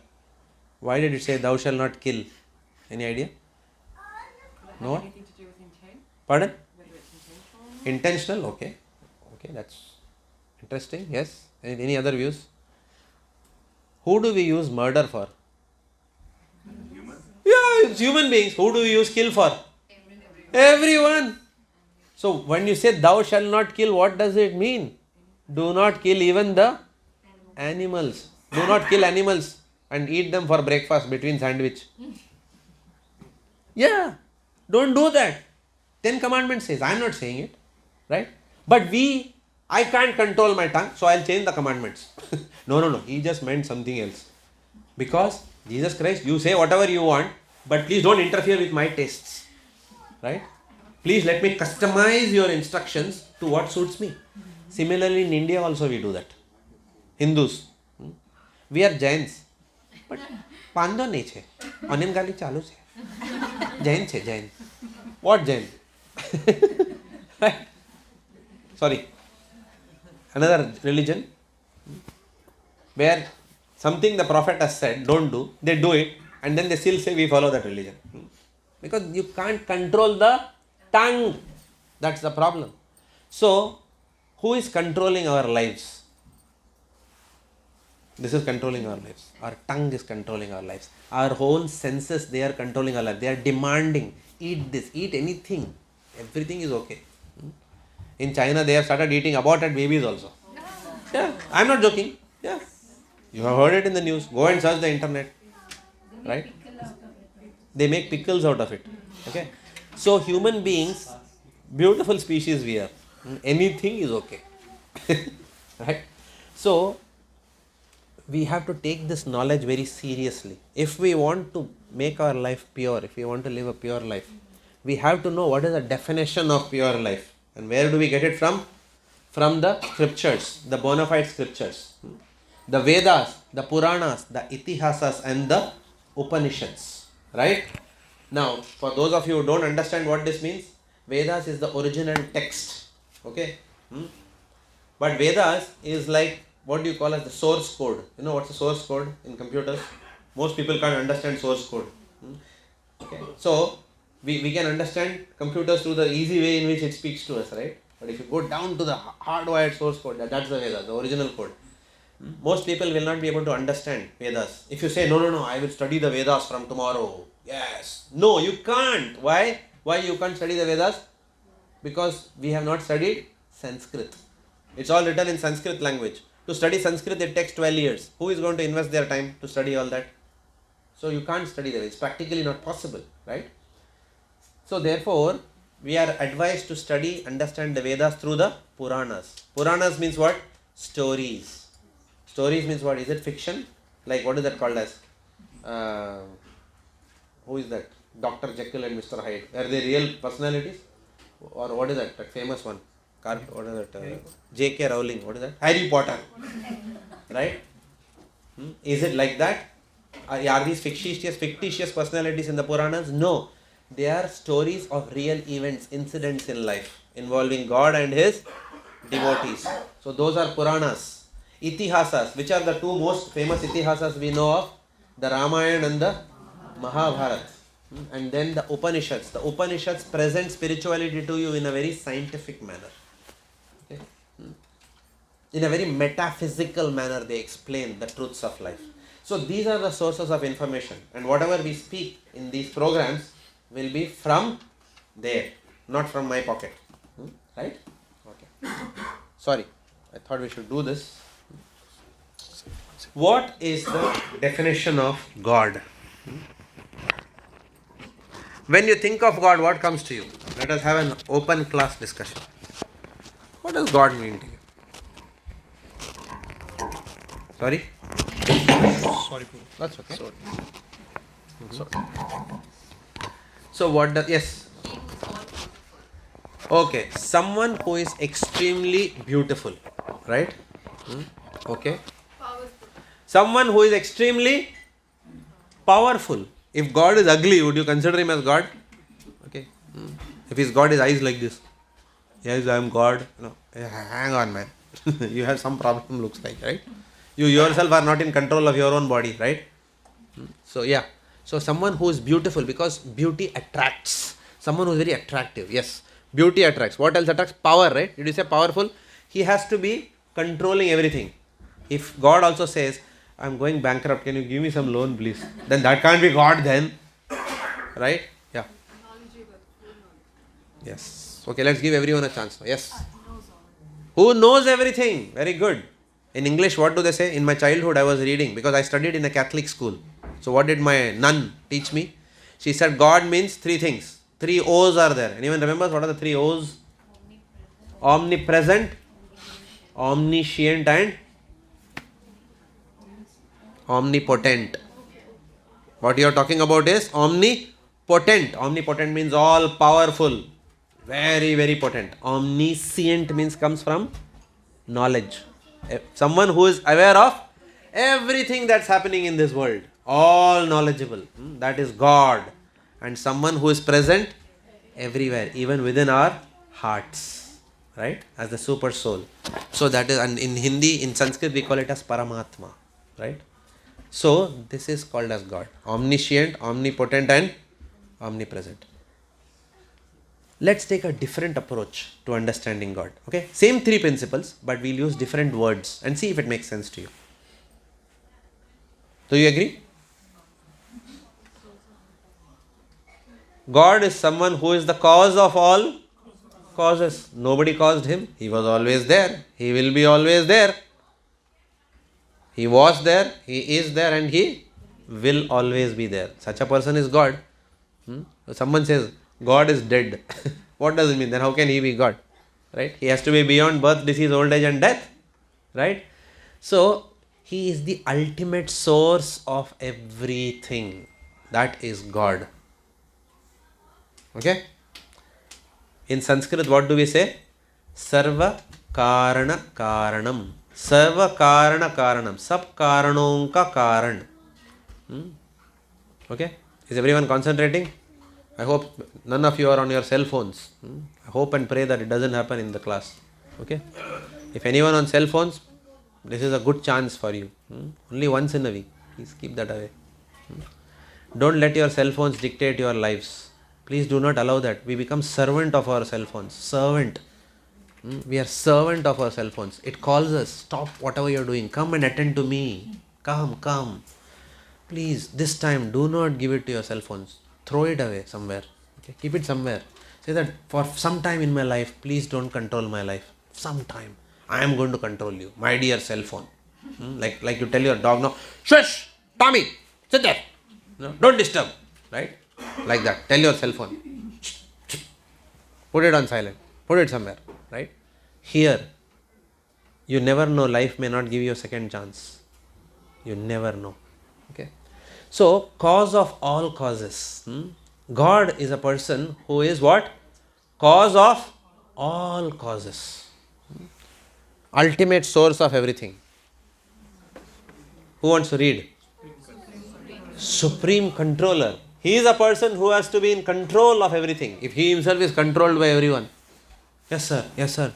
Why did it say thou shalt not kill? Any idea? No?
Anything to do with intent?
Pardon?
Whether it's
Intentional? Okay. Okay, that's interesting. Yes. Any other views? Who do we use murder for?
Human?
Yeah, it's human beings. Who do we use kill for? Everyone. So when you say thou shalt not kill, what does it mean? Do not kill even the animals. Do not kill animals and eat them for breakfast between sandwich. Yeah. Don't do that. 10 commandments says, I am not saying it. Right? But I can't control my tongue, so I will change the commandments. No. He just meant something else. Because Jesus Christ, you say whatever you want, but please don't interfere with my tastes. Right? Please let me customize your instructions to what suits me. Similarly, in India also we do that. Hindus. We are Jains. But Pando nahi che. Onion garlic chalu che. Jain che, Jain. What Jain? Right? Sorry. Another religion where something the Prophet has said, don't do, they do it, and then they still say we follow that religion. Because you can't control the tongue. That's the problem. So, who is controlling our lives? This is controlling our lives. Our tongue is controlling our lives. Our whole senses, they are controlling our lives. They are demanding, eat this, eat anything. Everything is okay. In China, they have started eating aborted babies also. Yeah, I am not joking. Yeah. You have heard it in the news. Go and search the internet. Right? They make pickles out of it. Okay. So human beings, beautiful species we are. Anything is okay. Right? So we have to take this knowledge very seriously. If we want to make our life pure, if we want to live a pure life, we have to know what is the definition of pure life. And where do we get it from? From the scriptures, the bona fide scriptures. The Vedas, the Puranas, the Itihasas and the Upanishads. Right? Now, for those of you who don't understand what this means, Vedas is the original text. Okay? But Vedas is like, what do you call as the source code? You know what's the source code in computers? Most people can't understand source code. Okay? So, we can understand computers through the easy way in which it speaks to us, right? But if you go down to the hardwired source code, that's the Vedas, the original code. Most people will not be able to understand Vedas. If you say, no, I will study the Vedas from tomorrow. Yes. No, you can't. Why? Why you can't study the Vedas? Because we have not studied Sanskrit. It's all written in Sanskrit language. To study Sanskrit, it takes 12 years. Who is going to invest their time to study all that? So you can't study that. It's practically not possible, right? So therefore, we are advised to study, understand the Vedas through the Puranas. Puranas means what? Stories. Stories means what? Is it fiction? Like what is that called as? Who is that? Dr. Jekyll and Mr. Hyde. Are they real personalities? Or what is that? That famous one? What is that? J.K. Rowling. What is that? Harry Potter. Right? Is it like that? Are these fictitious personalities in the Puranas? No. They are stories of real events, incidents in life involving God and His devotees. So those are Puranas. Itihasas, which are the two most famous itihasas we know of? The Ramayana and the Mahabharata. And then the Upanishads. The Upanishads present spirituality to you in a very scientific manner. Okay? In a very metaphysical manner, they explain the truths of life. So these are the sources of information, and whatever we speak in these programs will be from there, not from my pocket. Right? Okay. Sorry, I thought we should do this. What is the definition of God? When you think of God, what comes to you? Let us have an open class discussion. What does God mean to you? Sorry?
Sorry, Prabhu.
That's okay.
Sorry. Sorry.
So what does, yes?
Being is all beautiful.
Okay, someone who is extremely beautiful, right? Okay.
Powerful.
Someone who is extremely powerful. If God is ugly, would you consider him as God? Okay. If his God is eyes like this, yes, I am God. No, hang on, man. You have some problem, looks like, right? You yourself are not in control of your own body, right? So yeah. So someone who is beautiful, because beauty attracts. Someone who is very attractive. Yes. Beauty attracts. What else attracts? Power, right? Did you say powerful? He has to be controlling everything. If God also says, I am going bankrupt, can you give me some loan, please? Then that can't be God then. Right? Yeah.
Knowledgeable. Full knowledge.
Yes. Okay, let's give everyone a chance now. Yes. Who knows everything? Very good. In English, what do they say? In my childhood, I was reading, because I studied in a Catholic school. So what did my nun teach me? She said God means three things. 3 O's are there. Anyone remembers what are the 3 O's? Omnipresent, omniscient and omnipotent. What you are talking about is omnipotent. Omnipotent means all powerful. Very, very potent. Omniscient means comes from knowledge. Someone who is aware of everything that's happening in this world. All knowledgeable. That is God. And someone who is present everywhere, even within our hearts. Right? As the super soul. So that is, and in Hindi, in Sanskrit, we call it as Paramatma. Right? So this is called as God. Omniscient, omnipotent and omnipresent. Let's take a different approach to understanding God. Okay? Same 3 principles, but we'll use different words and see if it makes sense to you. Do you agree? God is someone who is the cause of all causes. Nobody caused him. He was always there. He will be always there. He was there, he is there, and he will always be there. Such a person is God. Someone says, God is dead. What does it mean? Then how can he be God? Right? He has to be beyond birth, disease, old age and death. Right? So, he is the ultimate source of everything. That is God. Okay? In Sanskrit, what do we say? Sarva Karana Karanam. Sarva Karana Karanam. Sab Karanon ka Karan. Okay? Is everyone concentrating? I hope none of you are on your cell phones. I hope and pray that it doesn't happen in the class. Okay? If anyone on cell phones, this is a good chance for you. Only once in a week. Please keep that away. Don't let your cell phones dictate your lives. Please do not allow that. We become servant of our cell phones. Servant. We are servant of our cell phones. It calls us. Stop whatever you are doing. Come and attend to me. Come. Please, this time, do not give it to your cell phones. Throw it away somewhere. Okay? Keep it somewhere. Say that for some time in my life, please don't control my life. Sometime, I am going to control you. My dear cell phone. Like you tell your dog, no, shush, Tommy, sit there. No, don't disturb. Right? Like that. Tell your cell phone. Put it on silent. Put it somewhere. Right? Here, you never know. Life may not give you a second chance. You never know. Okay? So, cause of all causes. God is a person who is what? Cause of all causes. Ultimate source of everything. Who wants to read? Supreme controller. He is a person who has to be in control of everything. If he himself is controlled by everyone. Yes, sir.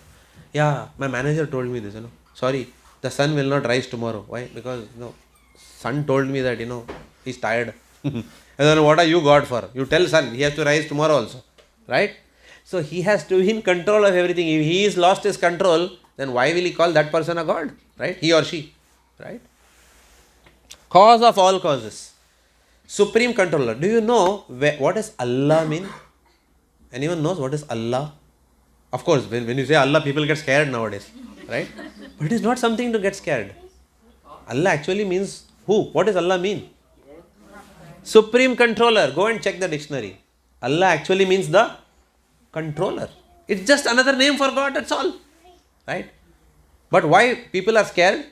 Yeah, my manager told me this, Sorry, the sun will not rise tomorrow. Why? Because, sun told me that, he's tired. And then what are you God for? You tell sun, he has to rise tomorrow also. Right? So he has to be in control of everything. If he is lost his control, then why will he call that person a God? Right? He or she. Right? Cause of all causes. Supreme controller. Do you know what does Allah mean? Anyone knows what is Allah? Of course, when you say Allah, people get scared nowadays. Right? But it is not something to get scared. Allah actually means who? What does Allah mean? Supreme controller. Go and check the dictionary. Allah actually means the controller. It's just another name for God, that's all. Right? But why people are scared?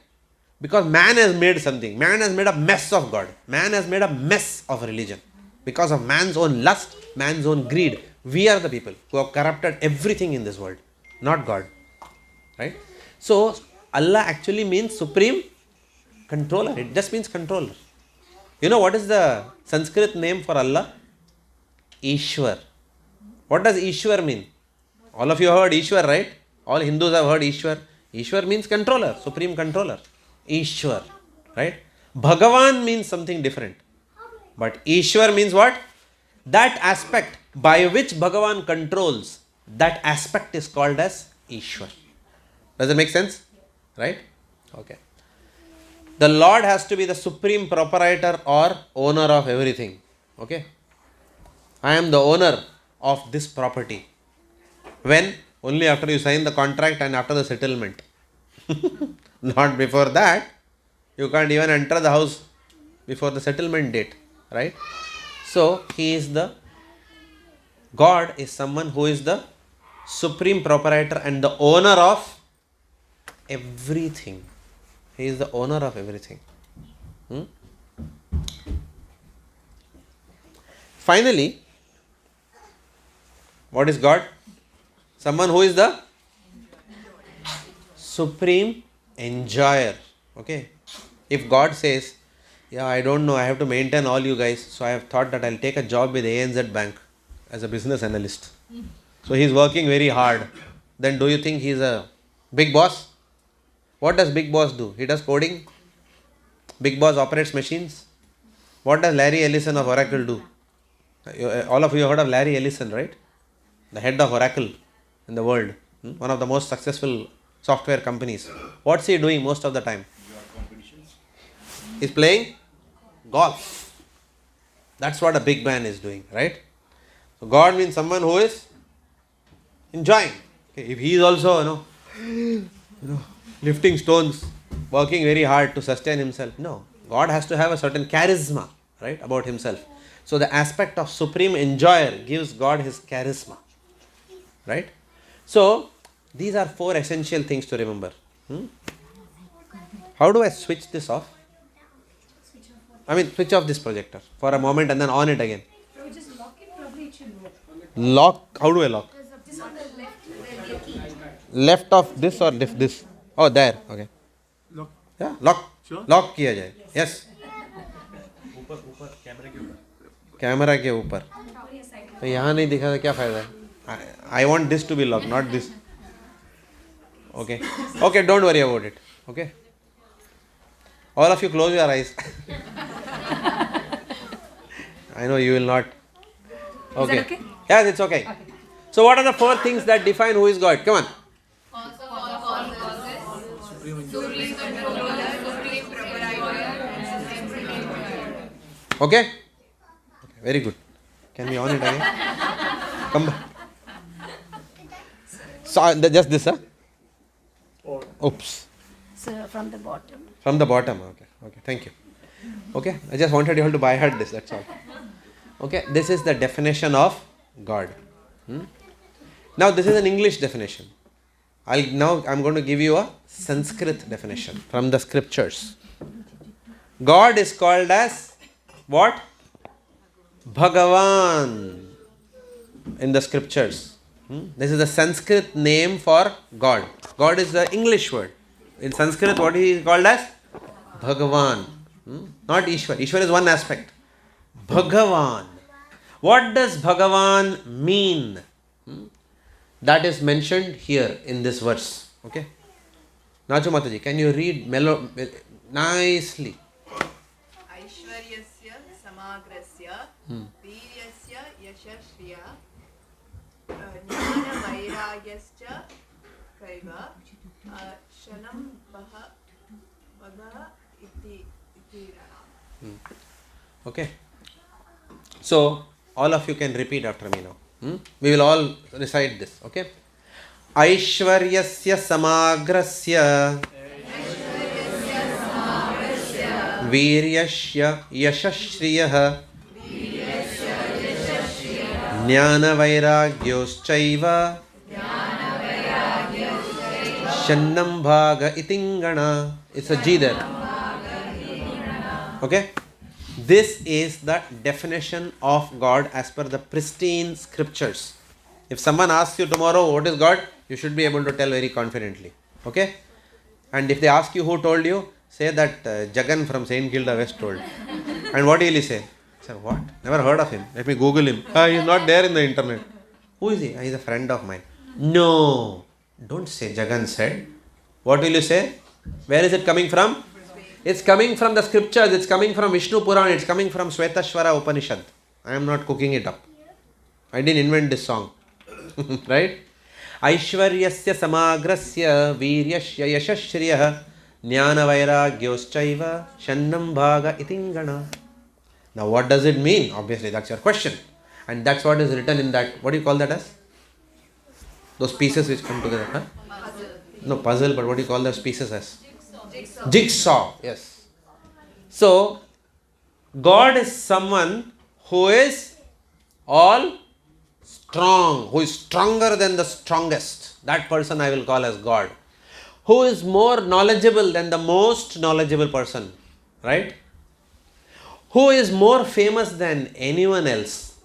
Because man has made something. Man has made a mess of God. Man has made a mess of religion. Because of man's own lust, man's own greed. We are the people who have corrupted everything in this world. Not God. Right? So, Allah actually means supreme controller. It just means controller. You know what is the Sanskrit name for Allah? Ishwar. What does Ishwar mean? All of you have heard Ishwar, right? All Hindus have heard Ishwar. Ishwar means controller, supreme controller. Ishwar, right? Bhagavan means something different. But Ishwar means what? That aspect by which Bhagavan controls, that aspect is called as Ishwar. Does it make sense? Right? Okay. The Lord has to be the supreme proprietor or owner of everything. Okay? I am the owner of this property. When? Only after you sign the contract and after the settlement. Not before that. You can't even enter the house before the settlement date. Right? So, God is someone who is the supreme proprietor and the owner of everything. He is the owner of everything. Finally, what is God? Someone who is the supreme enjoyer. Okay. If God says, yeah, I don't know, I have to maintain all you guys, so I have thought that I'll take a job with ANZ Bank as a business analyst. So he's working very hard. Then do you think he's a big boss? What does big boss do? He does coding. Big boss operates machines. What does Larry Ellison of Oracle do? All of you have heard of Larry Ellison, right? The head of Oracle in the world. One of the most successful software companies. What's he doing most of the time? He's playing golf. That's what a big man is doing, right? So God means someone who is enjoying. Okay, if he is also, lifting stones, working very hard to sustain himself. No, God has to have a certain charisma, right, about himself. So the aspect of supreme enjoyer gives God his charisma, right? So these are 4 essential things to remember. How do I switch this off? Switch off this projector for a moment and then on it again.
Prabhu, just lock it, probably it should work.
Lock? How do I lock?
This on the left, where the key.
Left of this or left this? Oh, there. Okay.
Lock.
Yeah, lock.
Sure.
Lock किया जाए. Yes.
ऊपर कैमरे के ऊपर.
Camera के ऊपर. तो यहाँ नहीं दिखा तो क्या फायदा है? I want this to be locked, not this. Okay. Okay, don't worry about it. Okay. All of you close your eyes. I know you will not. Okay.
Is that okay?
Yes, it's okay. So what are the 4 things that define who is God? Come on. Okay? Very good. Can we on it again? Come back. So just this, huh? Oops.
So from the bottom.
From the bottom. Okay. Thank you. Okay. I just wanted you all to buy heard this. That's all. Okay. This is the definition of God. Now this is an English definition. I'm going to give you a Sanskrit definition from the scriptures. God is called as what? Bhagavan in the scriptures. This is the Sanskrit name for God. God is the English word. In Sanskrit, what he is called as? Bhagavan. Not Ishwar. Ishwar is one aspect. Bhagavan. What does Bhagavan mean? That is mentioned here in this verse. Okay. Nachu Mataji, can you read nicely?
ऐश्वर्यस्य समाग्रस्य वीर्यस्य यशस्विय ज्ञानवैराग्यश्च कैव क्षणं भगः इति रणम्.
Okay. So, all of you can repeat after me now. We will all recite this. Okay. Aishwaryasya samagrasya वीर्यस्य यशस्श्रियः ज्ञानवैराग्योश्चैव शन्नं भाग इतिङ्गण. It's a G there. Okay. This is the definition of God as per the pristine scriptures. If someone asks you tomorrow what is God, you should be able to tell very confidently. Okay. And if they ask you who told you, say that Jagan from St. Kilda West told. And what will he say? Sir, what? Never heard of him. Let me Google him. He is not there in the internet. Who is he? He is a friend of mine. No. Don't say Jagan said. What will you say? Where is it coming from? It's coming from the scriptures. It's coming from Vishnu Puran. It's coming from Svetashvara Upanishad. I am not cooking it up. I didn't invent this song. Right? Aishwaryasya samagrasya वीर्यस्य यशस्श्रियः ज्ञानवैराग्योश्चैव शन्नं भाग इतिङ्गण. Now what does it mean? Obviously that's your question. And that's what is written in that. What do you call that as? Those pieces which come together. Huh? No, puzzle, but what do you call those pieces as? Jigsaw. Yes. So, God is someone who is all strong, who is stronger than the strongest. That person I will call as God. Who is more knowledgeable than the most knowledgeable person. Right? Who is more famous than anyone else.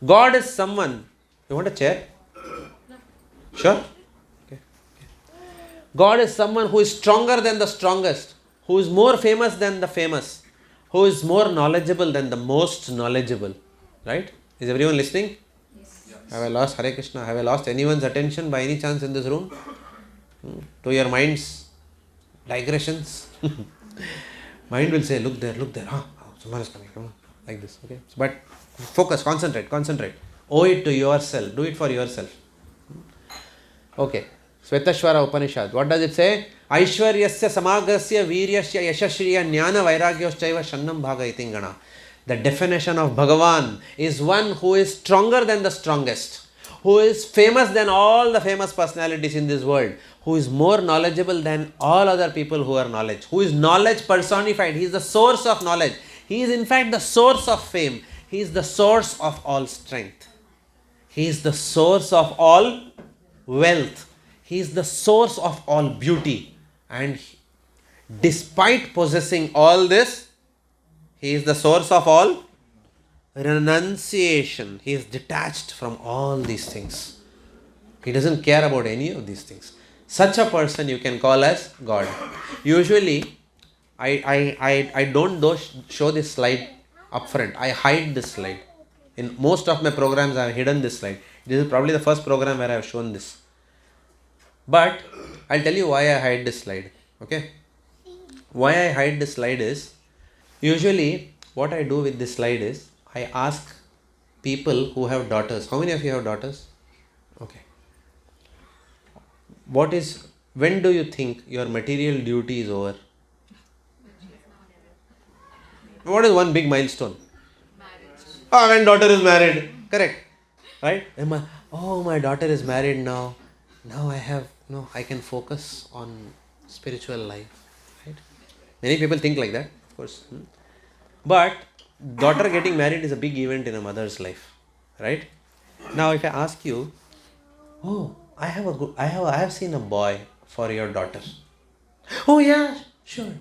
God is someone. You want a chair? Sure? Okay. God is someone who is stronger than the strongest, who is more famous than the famous, who is more knowledgeable than the most knowledgeable. Right? Is everyone listening? Yes. Have I lost Hare Krishna? Have I lost anyone's attention by any chance in this room? To your mind's digressions? Mind will say, look there. Someone is coming. Come on. Like this. Okay. But focus, concentrate. Owe it to yourself. Do it for yourself. Okay. Svetashvara Upanishad. What does it say? Aishwaryasya samagrasya वीर्यस्य यशस्श्रिय ज्ञान वैराग्योश्चैव शन्नं भाग इतिङ्गण. The definition of Bhagavan is one who is stronger than the strongest, who is famous than all the famous personalities in this world, who is more knowledgeable than all other people who are knowledge, who is knowledge personified. He is the source of knowledge. He is in fact the source of fame. He is the source of all strength. He is the source of all wealth. He is the source of all beauty. And despite possessing all this, He is the source of all renunciation. He is detached from all these things. He doesn't care about any of these things. Such a person you can call as God. Usually, I don't show this slide up front. I hide this slide. In most of my programs, I have hidden this slide. This is probably the first program where I have shown this. But I'll tell you why I hide this slide. Okay? Why I hide this slide is, usually what I do with this slide is, I ask people who have daughters. How many of you have daughters? Okay. When do you think your material duty is over? What is one big milestone? Marriage. When daughter is married. Correct. Right? My daughter is married now. Now I can focus on spiritual life. Right? Many people think like that, of course. But daughter getting married is a big event in a mother's life. Right? Now if I ask you, I have seen a boy for your daughter. Oh yeah, sure.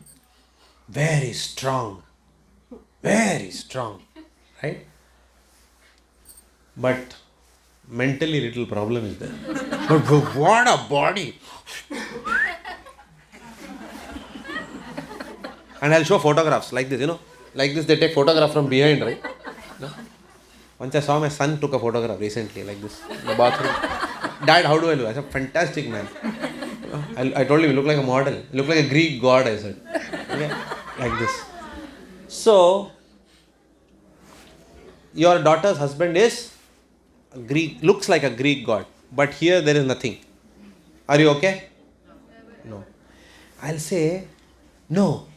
Very strong. Very strong. Right? But mentally little problem is there. But what a body. And I'll show photographs like this, Like this they take photograph from behind, right? No? Once I saw my son took a photograph recently like this in the bathroom. Dad, how do I look? I said, fantastic, man. I told him, you look like a model. You look like a Greek god, I said. Okay? Like this. So, your daughter's husband is a Greek, looks like a Greek god. But here there is nothing. Are you okay? No. I'll say, no,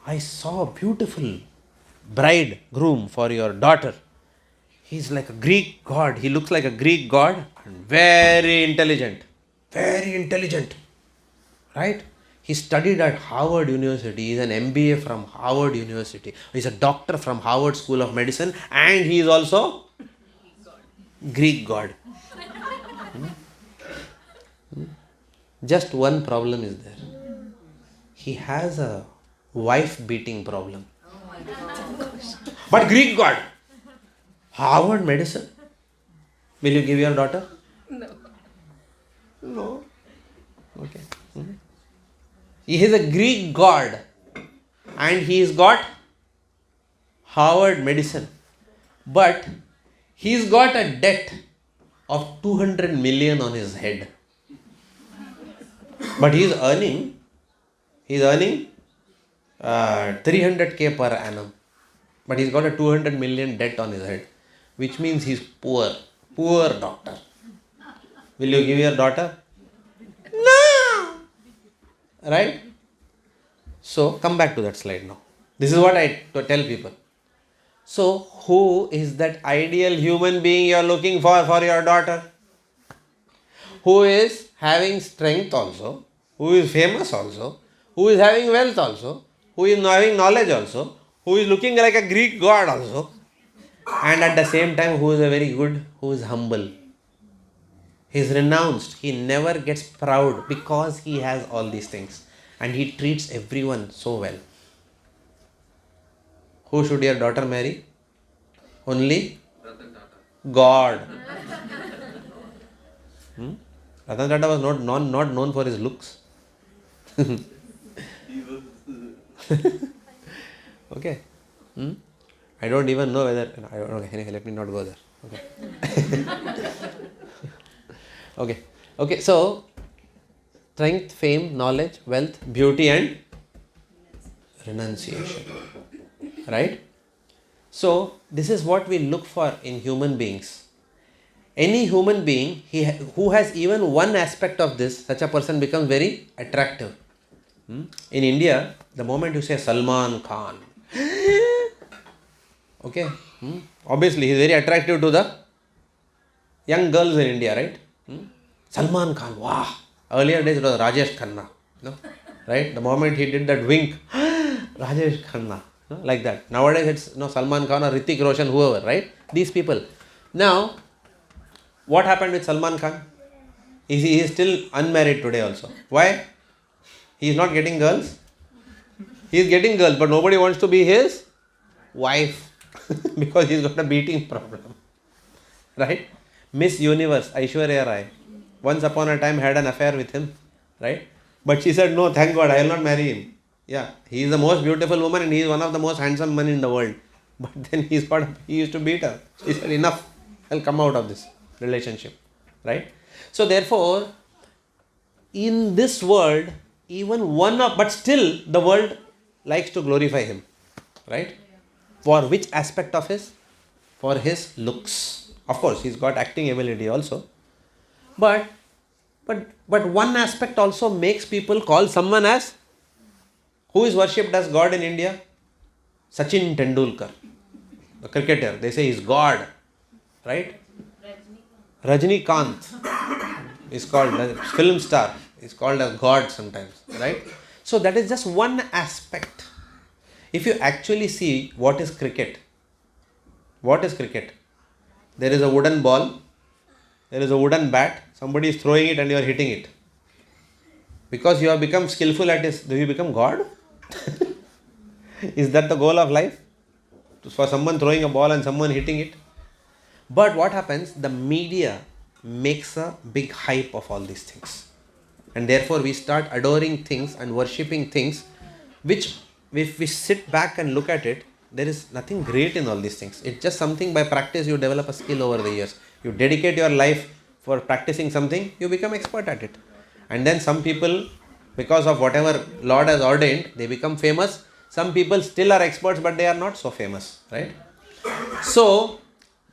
I saw a beautiful bride, groom for your daughter. He's like a Greek god. He looks like a Greek god and very intelligent. Very intelligent. Right? He studied at Harvard University. He's an MBA from Harvard University. He's a doctor from Harvard School of Medicine and he is also Greek god. Just one problem is there. He has a wife beating problem. But Greek god. Harvard medicine. Will you give your daughter? No. Okay. He is a Greek god and he's got Harvard medicine. But he's got a debt of 200 million on his head. But he's earning 300k per annum. But he's got a 200 million debt on his head. Which means he's poor. Poor doctor. Will you give your daughter? No! Right? So, come back to that slide now. This is what I tell people. So, who is that ideal human being you are looking for your daughter? Who is having strength also, who is famous also, who is having wealth also, who is having knowledge also, who is looking like a Greek god also, and at the same time who is a very good, who is humble. He is renounced. He never gets proud because he has all these things. And he treats everyone so well. Who should your daughter marry? Only God. Ratan Tata was not known for his looks. Okay. I don't even know whether... Okay, let me not go there. Okay. Okay, so strength, fame, knowledge, wealth, beauty and renunciation. Right? So, this is what we look for in human beings. Any human being who has even one aspect of this, such a person becomes very attractive. In India, the moment you say Salman Khan, okay, obviously he is very attractive to the young girls in India, right? Salman Khan, wow. Earlier days it was Rajesh Khanna, no? Right? The moment he did that wink, Rajesh Khanna, no? Like that. Nowadays it's Salman Khan or Hrithik Roshan, whoever, right? These people. Now, what happened with Salman Khan? He is still unmarried today also. Why? He is not getting girls. He is getting girls, but nobody wants to be his wife because he's got a beating problem. Right? Miss Universe, Aishwarya Rai, once upon a time had an affair with him. Right? But she said, no, thank God, I will not marry him. Yeah, he is the most beautiful woman and he is one of the most handsome men in the world. But then he used to beat her. She said, enough, I'll come out of this relationship. Right? So therefore, in this world, but still the world likes to glorify him. Right? For which aspect of his? For his looks. Of course, he's got acting ability also. But one aspect also makes people call someone as, who is worshipped as God in India? Sachin Tendulkar, the cricketer. They say he's God. Right? Rajnikant is called as film star. Is called as God sometimes. Right? So that is just one aspect. If you actually see what is cricket. What is cricket? There is a wooden ball. There is a wooden bat. Somebody is throwing it and you are hitting it. Because you have become skillful at this, do you become God? Is that the goal of life? For someone throwing a ball and someone hitting it? But what happens? The media makes a big hype of all these things. And therefore we start adoring things and worshipping things which, if we sit back and look at it, there is nothing great in all these things. It's just something by practice you develop a skill over the years. You dedicate your life for practicing something, you become expert at it. And then some people, because of whatever Lord has ordained, they become famous. Some people still are experts, but they are not so famous, right? So,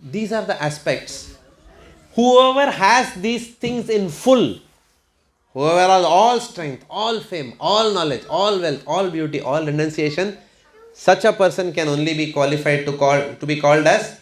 these are the aspects. Whoever has these things in full, whoever has all strength, all fame, all knowledge, all wealth, all beauty, all renunciation, such a person can only be qualified to be called as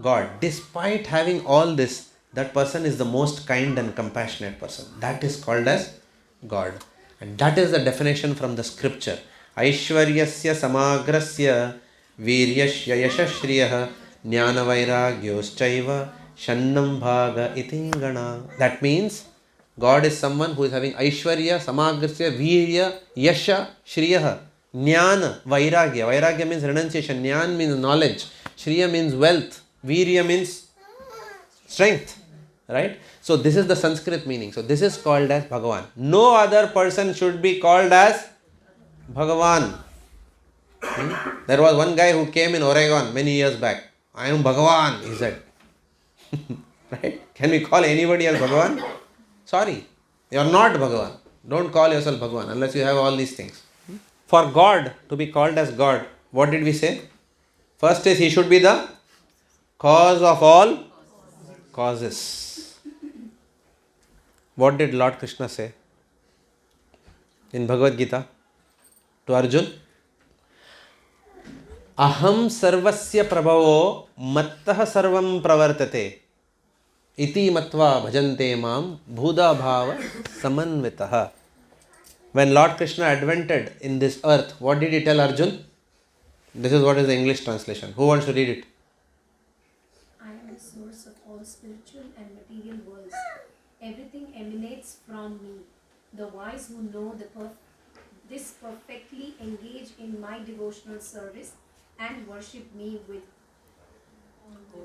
God. Despite having all this, that person is the most kind and compassionate person. That is called as God. And that is the definition from the scripture. Aishwaryasya samagrasya viryasya yashashriyah jnanavairagyyoschaiva shannam bhaga itingana. That means God is someone who is having Aishwarya, Samagrasya, Virya, Yasha, Shriya, Jnana, Vairagya. Vairagya means renunciation. Jnana means knowledge. Shriya means wealth. Virya means strength. Right? So this is the Sanskrit meaning. So this is called as Bhagavan. No other person should be called as Bhagavan. There was one guy who came in Oregon many years back. I am Bhagavan, he said. Right? Can we call anybody as Bhagavan? Sorry, you are not Bhagavan. Don't call yourself Bhagavan unless you have all these things. For God to be called as God, what did we say? First is he should be the cause of all causes. What did Lord Krishna say in Bhagavad Gita to Arjun? Aham sarvasya prabhavo mattah sarvam pravartate iti matva bhajante mam bhuda bhava samanvitaha. When Lord Krishna advented in this earth, what did he tell Arjun? This is what is the English translation. Who wants to read it?
I am the source of all spiritual and material worlds. Everything emanates from me. The wise who know this perfectly engage in my devotional service and worship me with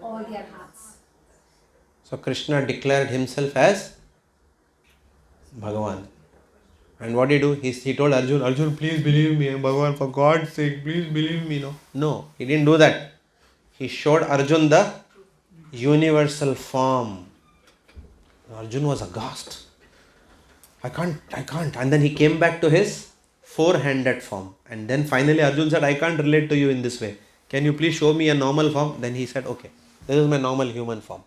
all their hearts.
So Krishna declared himself as Bhagavan. And what did he do? He told Arjun, Arjun, please believe me, Bhagavan, for God's sake, please believe me. No, he didn't do that. He showed Arjun the universal form. Arjun was aghast. I can't. And then he came back to his four-handed form. And then finally Arjun said, I can't relate to you in this way. Can you please show me a normal form? Then he said, okay, this is my normal human form.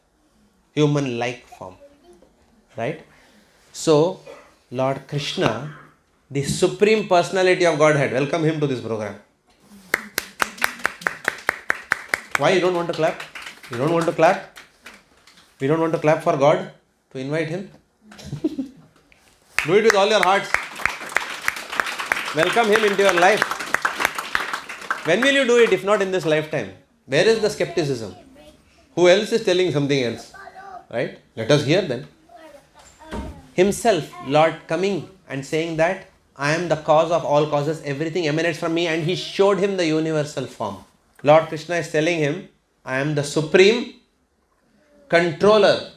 Human-like form. Right? So, Lord Krishna, the Supreme Personality of Godhead, welcome him to this program. Why you don't want to clap? You don't want to clap? We don't want to clap for God to invite him? Do it with all your hearts. Welcome him into your life. When will you do it if not in this lifetime? Where is the skepticism? Who else is telling something else? Right? Let us hear then. Himself, Lord coming and saying that I am the cause of all causes, everything emanates from me, and he showed him the universal form. Lord Krishna is telling him, I am the supreme controller.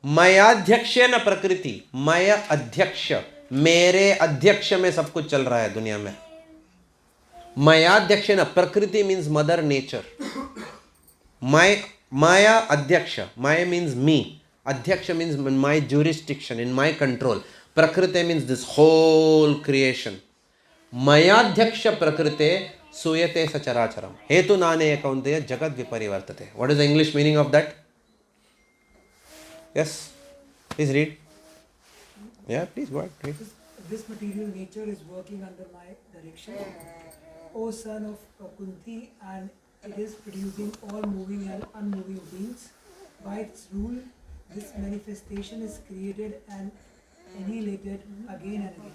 Maya adhyakshena prakriti. Maya adhyaksha. मेरे अध्यक्ष में सब कुछ चल रहा है दुनिया में. Mayadhyakshena, Prakriti means mother nature. Maya Adhyaksha. Maya means me. Adhyaksha means in my jurisdiction, in my control. Prakriti means this whole creation. Mayadhyaksha Prakrite Suyate Sacharacharam. Hetu Nane Kaunteya Jagat Viparivartate. What is the English meaning of that? Yes? Please read. Yeah, please go ahead. Read.
This material nature is working under my direction, O son of Kunti, and it is producing all moving and unmoving beings. By its rule, this manifestation is created and annihilated again and again.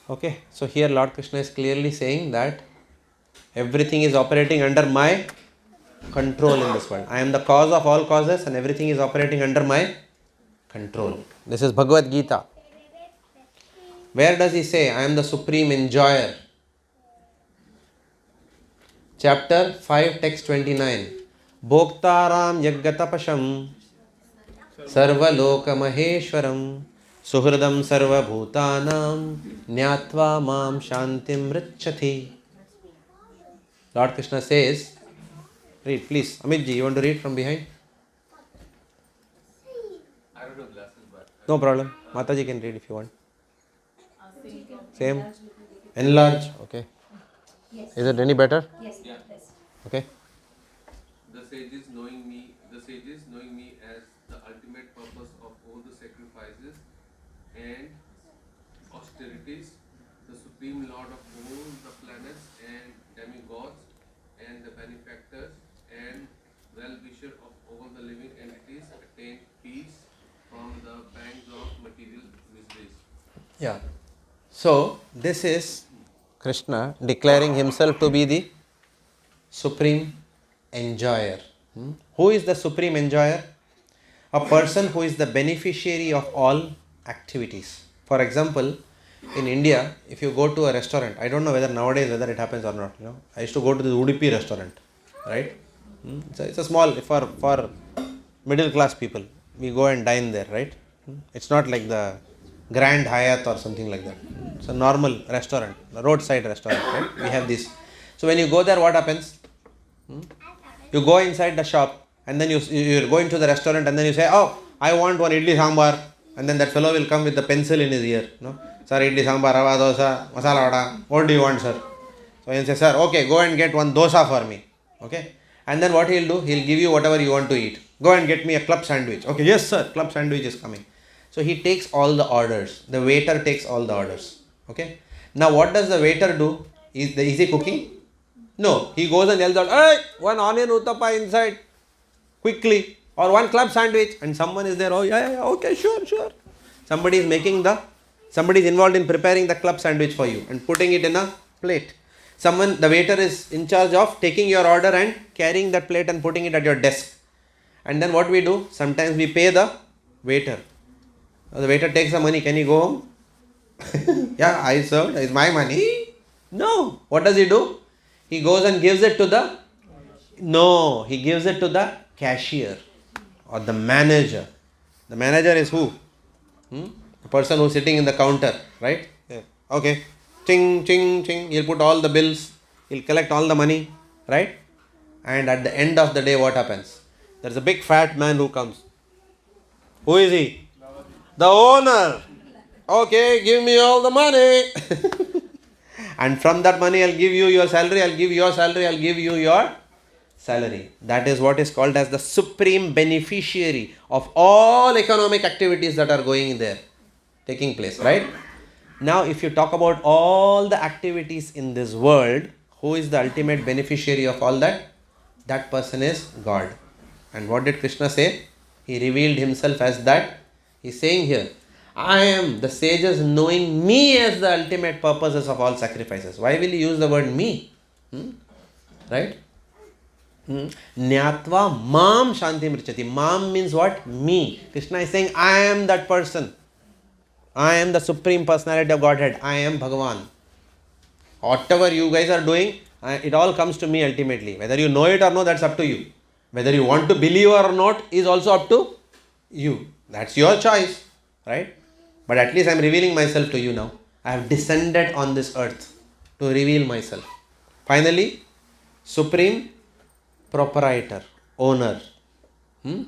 Okay, so here Lord Krishna is clearly saying that everything is operating under my control in this world. I am the cause of all causes and everything is operating under my control. This is Bhagavad Gita. Where does he say, I am the supreme enjoyer? Chapter 5, text 29. Bhoktaram yaggatapasham sarva loka maheshwaram suhridam sarva bhutanam nyatva mam shantim richati. Lord Krishna says, read please. Amitji, you want to read from behind? No problem. Mataji can read if you want.
You can
Same.
enlarge little bit.
Enlarge. Okay.
Yes.
Is it any better?
Yes.
Yeah.
Yes.
Okay.
The sages knowing me as the ultimate purpose of all the sacrifices and austerities, the supreme lord of all the planets and demigods and the benefactors and well-wisher of all the living entities attain peace from the pangs of material miseries.
Yeah. So this is Krishna declaring himself to be the supreme enjoyer. Who is the supreme enjoyer? A person who is the beneficiary of all activities. For example, in India, if you go to a restaurant, I don't know whether nowadays whether it happens or not. I used to go to the Udupi restaurant, right? It's a small for middle class people. We go and dine there, right? It's not like the Grand Hyatt or something like that. It's a normal restaurant, a roadside restaurant, right? We have this. So when you go there, what happens? You go inside the shop and then you're going to the restaurant and then you say, oh, I want one idli sambar, and then that fellow will come with the pencil in his ear. No, sir, idli sambar, rava dosa, masala vada. What do you want, sir? So he'll say, sir, okay, go and get one dosa for me. Okay, and then what he'll do? He'll give you whatever you want to eat. Go and get me a club sandwich. Okay, yes, sir, club sandwich is coming. So he takes all the orders. The waiter takes all the orders. Okay. Now what does the waiter do? Is he cooking? No, he goes and yells out, hey, one onion uttapa inside, quickly, or one club sandwich, and someone is there, oh yeah, okay, sure. Somebody is involved in preparing the club sandwich for you and putting it in a plate. The waiter is in charge of taking your order and carrying that plate and putting it at your desk. And then what we do? Sometimes we pay the waiter. The waiter takes the money, can you go home? Yeah, I served, it's my money. No, what does he do? He goes and gives it to the cashier or the manager. The manager is who? The person who is sitting in the counter, right? Yeah. Okay. Ching, ching, ching. He'll put all the bills. He'll collect all the money, right? And at the end of the day, what happens? There's a big fat man who comes. Who is he? The owner. Okay, give me all the money. And from that money, I'll give you your salary, I'll give your salary, I'll give you your salary. That is what is called as the supreme beneficiary of all economic activities that are going there, taking place, right? Now, if you talk about all the activities in this world, who is the ultimate beneficiary of all that? That person is God. And what did Krishna say? He revealed himself as that. He's saying here, I am the sages knowing me as the ultimate purposes of all sacrifices. Why will he use the word me? Right? Nyatva mam shanti mrichati. Mam means what? Me. Krishna is saying, I am that person. I am the supreme personality of Godhead. I am Bhagavan. Whatever you guys are doing, it all comes to me ultimately. Whether you know it or not, that's up to you. Whether you want to believe or not is also up to you. That's your choice. Right? But at least I am revealing myself to you now. I have descended on this earth to reveal myself. Finally, supreme proprietor, owner. The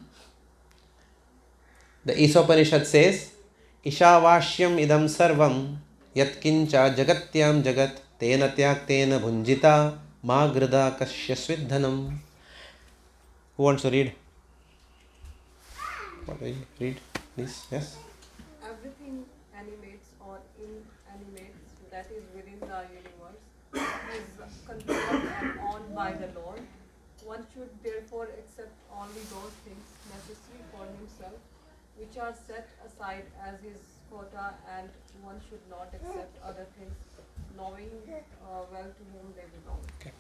Isopanishad says, Ishavashyam idam sarvam yatkincha jagatyam jagat tena tyaktena bhunjita ma grida kasyasvidhanam. Who wants to read? Read, please. Yes.
Everything animates or inanimates that is within the universe is controlled and owned by the Lord. One should therefore accept only those things necessary for himself, which are set aside as his quota, and one should not accept other things, knowing well to whom they belong.
Okay.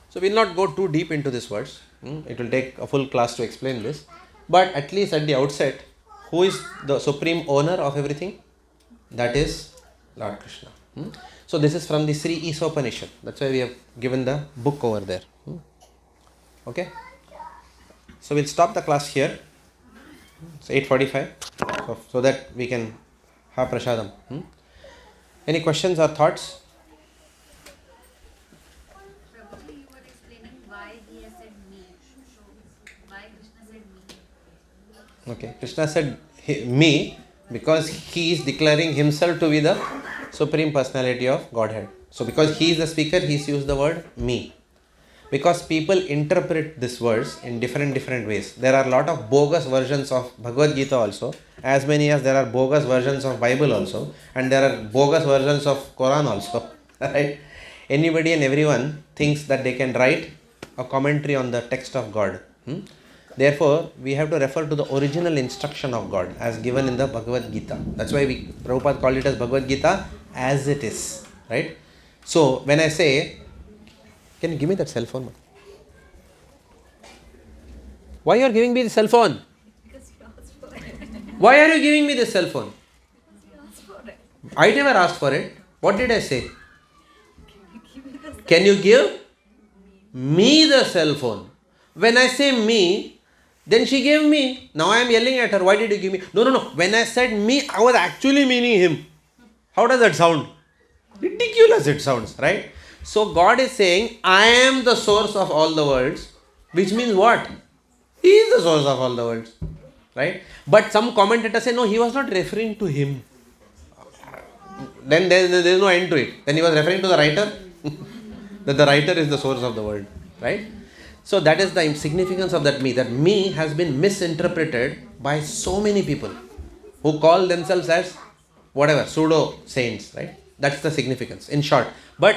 So we will not go too deep into this verse. It will take a full class to explain this. But at least at the outset, who is the supreme owner of everything? That is Lord Krishna. So this is from the Sri Isopanishad. That's why we have given the book over there. Okay. So we'll stop the class here. It's 8:45. So that we can have prasadam. Any questions or thoughts?
Prabhu, you were explaining why he has said me. So why Krishna said me?
Okay. Krishna said me, because he is declaring himself to be the Supreme Personality of Godhead. So because he is the speaker, he used the word me. Because people interpret this verse in different ways. There are a lot of bogus versions of Bhagavad Gita also, as many as there are bogus versions of Bible also, and there are bogus versions of Quran also. Right? Anybody and everyone thinks that they can write a commentary on the text of God. Therefore, we have to refer to the original instruction of God as given in the Bhagavad Gita. That's why Prabhupada called it as Bhagavad Gita as it is. Right? So, when I say, can you give me that cell phone? Why you are giving me the cell phone?
Because you asked for it.
Why are you giving me this cell phone?
You asked for it.
I never asked for it. What did I say?
Give me the
Can you give me the cell phone? When I say me, then she gave me. Now I am yelling at her. Why did you give me? No. When I said me, I was actually meaning him. How does that sound? Ridiculous it sounds, right? So God is saying, I am the source of all the worlds, which means what? He is the source of all the worlds, right? But some commentators say, no, he was not referring to him. Then there is no end to it. Then he was referring to the writer, that the writer is the source of the world, right? So that is the significance of that me has been misinterpreted by so many people who call themselves as whatever, pseudo saints, right? That's the significance, in short. But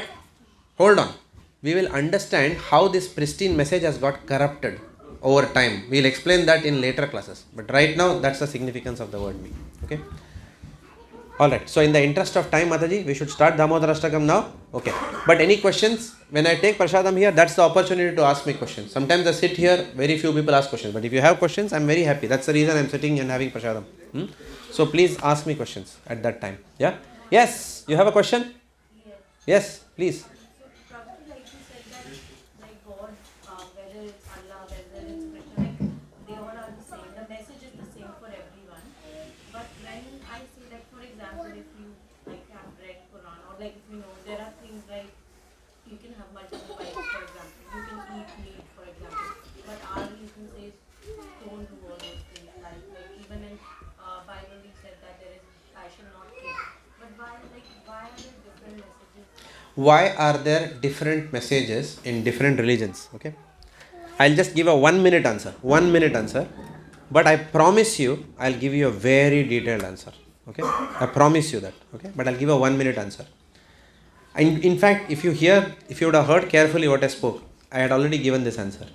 hold on, we will understand how this pristine message has got corrupted over time. We will explain that in later classes. But right now, that's the significance of the word me. Okay? Alright, so in the interest of time, Mataji, we should start Damodarashtakam now. Okay. But any questions? When I take Prashadam here, that's the opportunity to ask me questions. Sometimes I sit here, very few people ask questions. But if you have questions, I'm very happy. That's the reason I'm sitting and having Prashadam. So please ask me questions at that time. Yeah? Yes, you have a question? Yes, please.
Prabhu, like you said that, like God, whether it's Allah, whether it's Krishna, like they all are the same. The message is the same for everyone. But when I say, like for example, if you like have read Quran, or like if you know there are things like you can have multiple wives, for example, you can eat meat, for example. But our religion says don't do all those things. Like even in Bible, we said that there is passion, not kill. But why are there different messages?
Why are there different messages in different religions? Okay, I'll just give a 1 minute answer. 1 minute answer. But I promise you, I'll give you a very detailed answer. Okay, I promise you that. Okay, but I'll give a 1 minute answer. In fact, if you would have heard carefully what I spoke, I had already given this answer.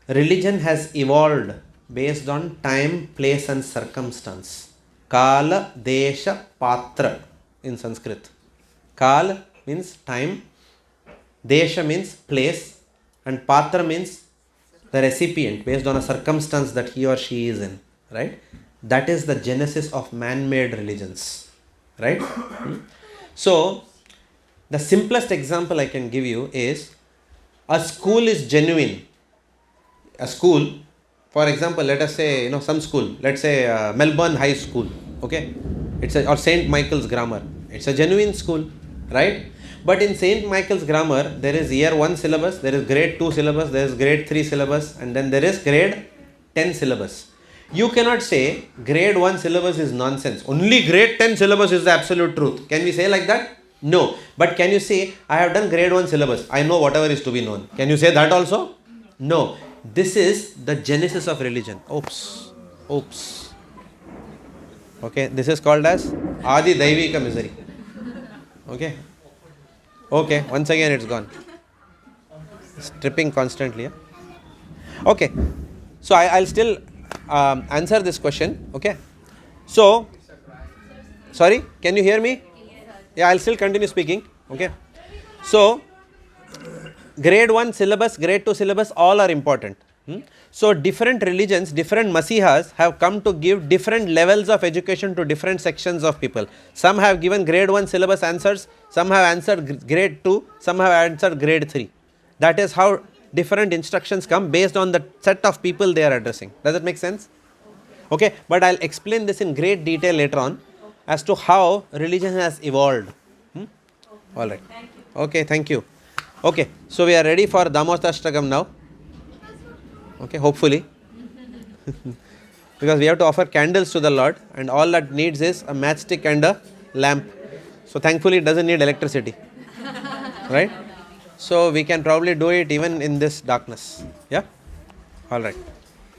Religion has evolved based on time, place, and circumstance. Kala, Desha, Patra in Sanskrit. Kala means time, Desha means place, and Patra means the recipient based on a circumstance that he or she is in. Right? That is the genesis of man-made religions. Right? So, the simplest example I can give you is a school is genuine. A school, for example, let us say, some school, let's say Melbourne High School, okay? Or St. Michael's Grammar. It's a genuine school, right? But in St. Michael's Grammar, there is year 1 syllabus, there is grade 2 syllabus, there is grade 3 syllabus, and then there is grade 10 syllabus. You cannot say grade 1 syllabus is nonsense. Only grade 10 syllabus is the absolute truth. Can we say like that? No. But can you say, I have done grade 1 syllabus. I know whatever is to be known. Can you say that also? No. This is the genesis of religion. Oops. Okay. This is called as Adi Daivika misery. Okay. Okay. Once again it's gone. It's tripping constantly. Okay. So I'll still answer this question. Okay. So, sorry. Can you hear me? Yeah, I'll still continue speaking. Okay. So, grade 1 syllabus, grade 2 syllabus, all are important. So, different religions, different masihas have come to give different levels of education to different sections of people. Some have given grade 1 syllabus answers, some have answered grade 2, some have answered grade 3. That is how different instructions come based on the set of people they are addressing. Does it make sense? Okay, but I'll explain this in great detail later on as to how religion has evolved. Alright. Okay, thank you. Okay, so we are ready for Damodarashtakam now. Okay, hopefully. because we have to offer candles to the Lord, and all that needs is a matchstick and a lamp. So thankfully it doesn't need electricity, right? So we can probably do it even in this darkness. Yeah? All right.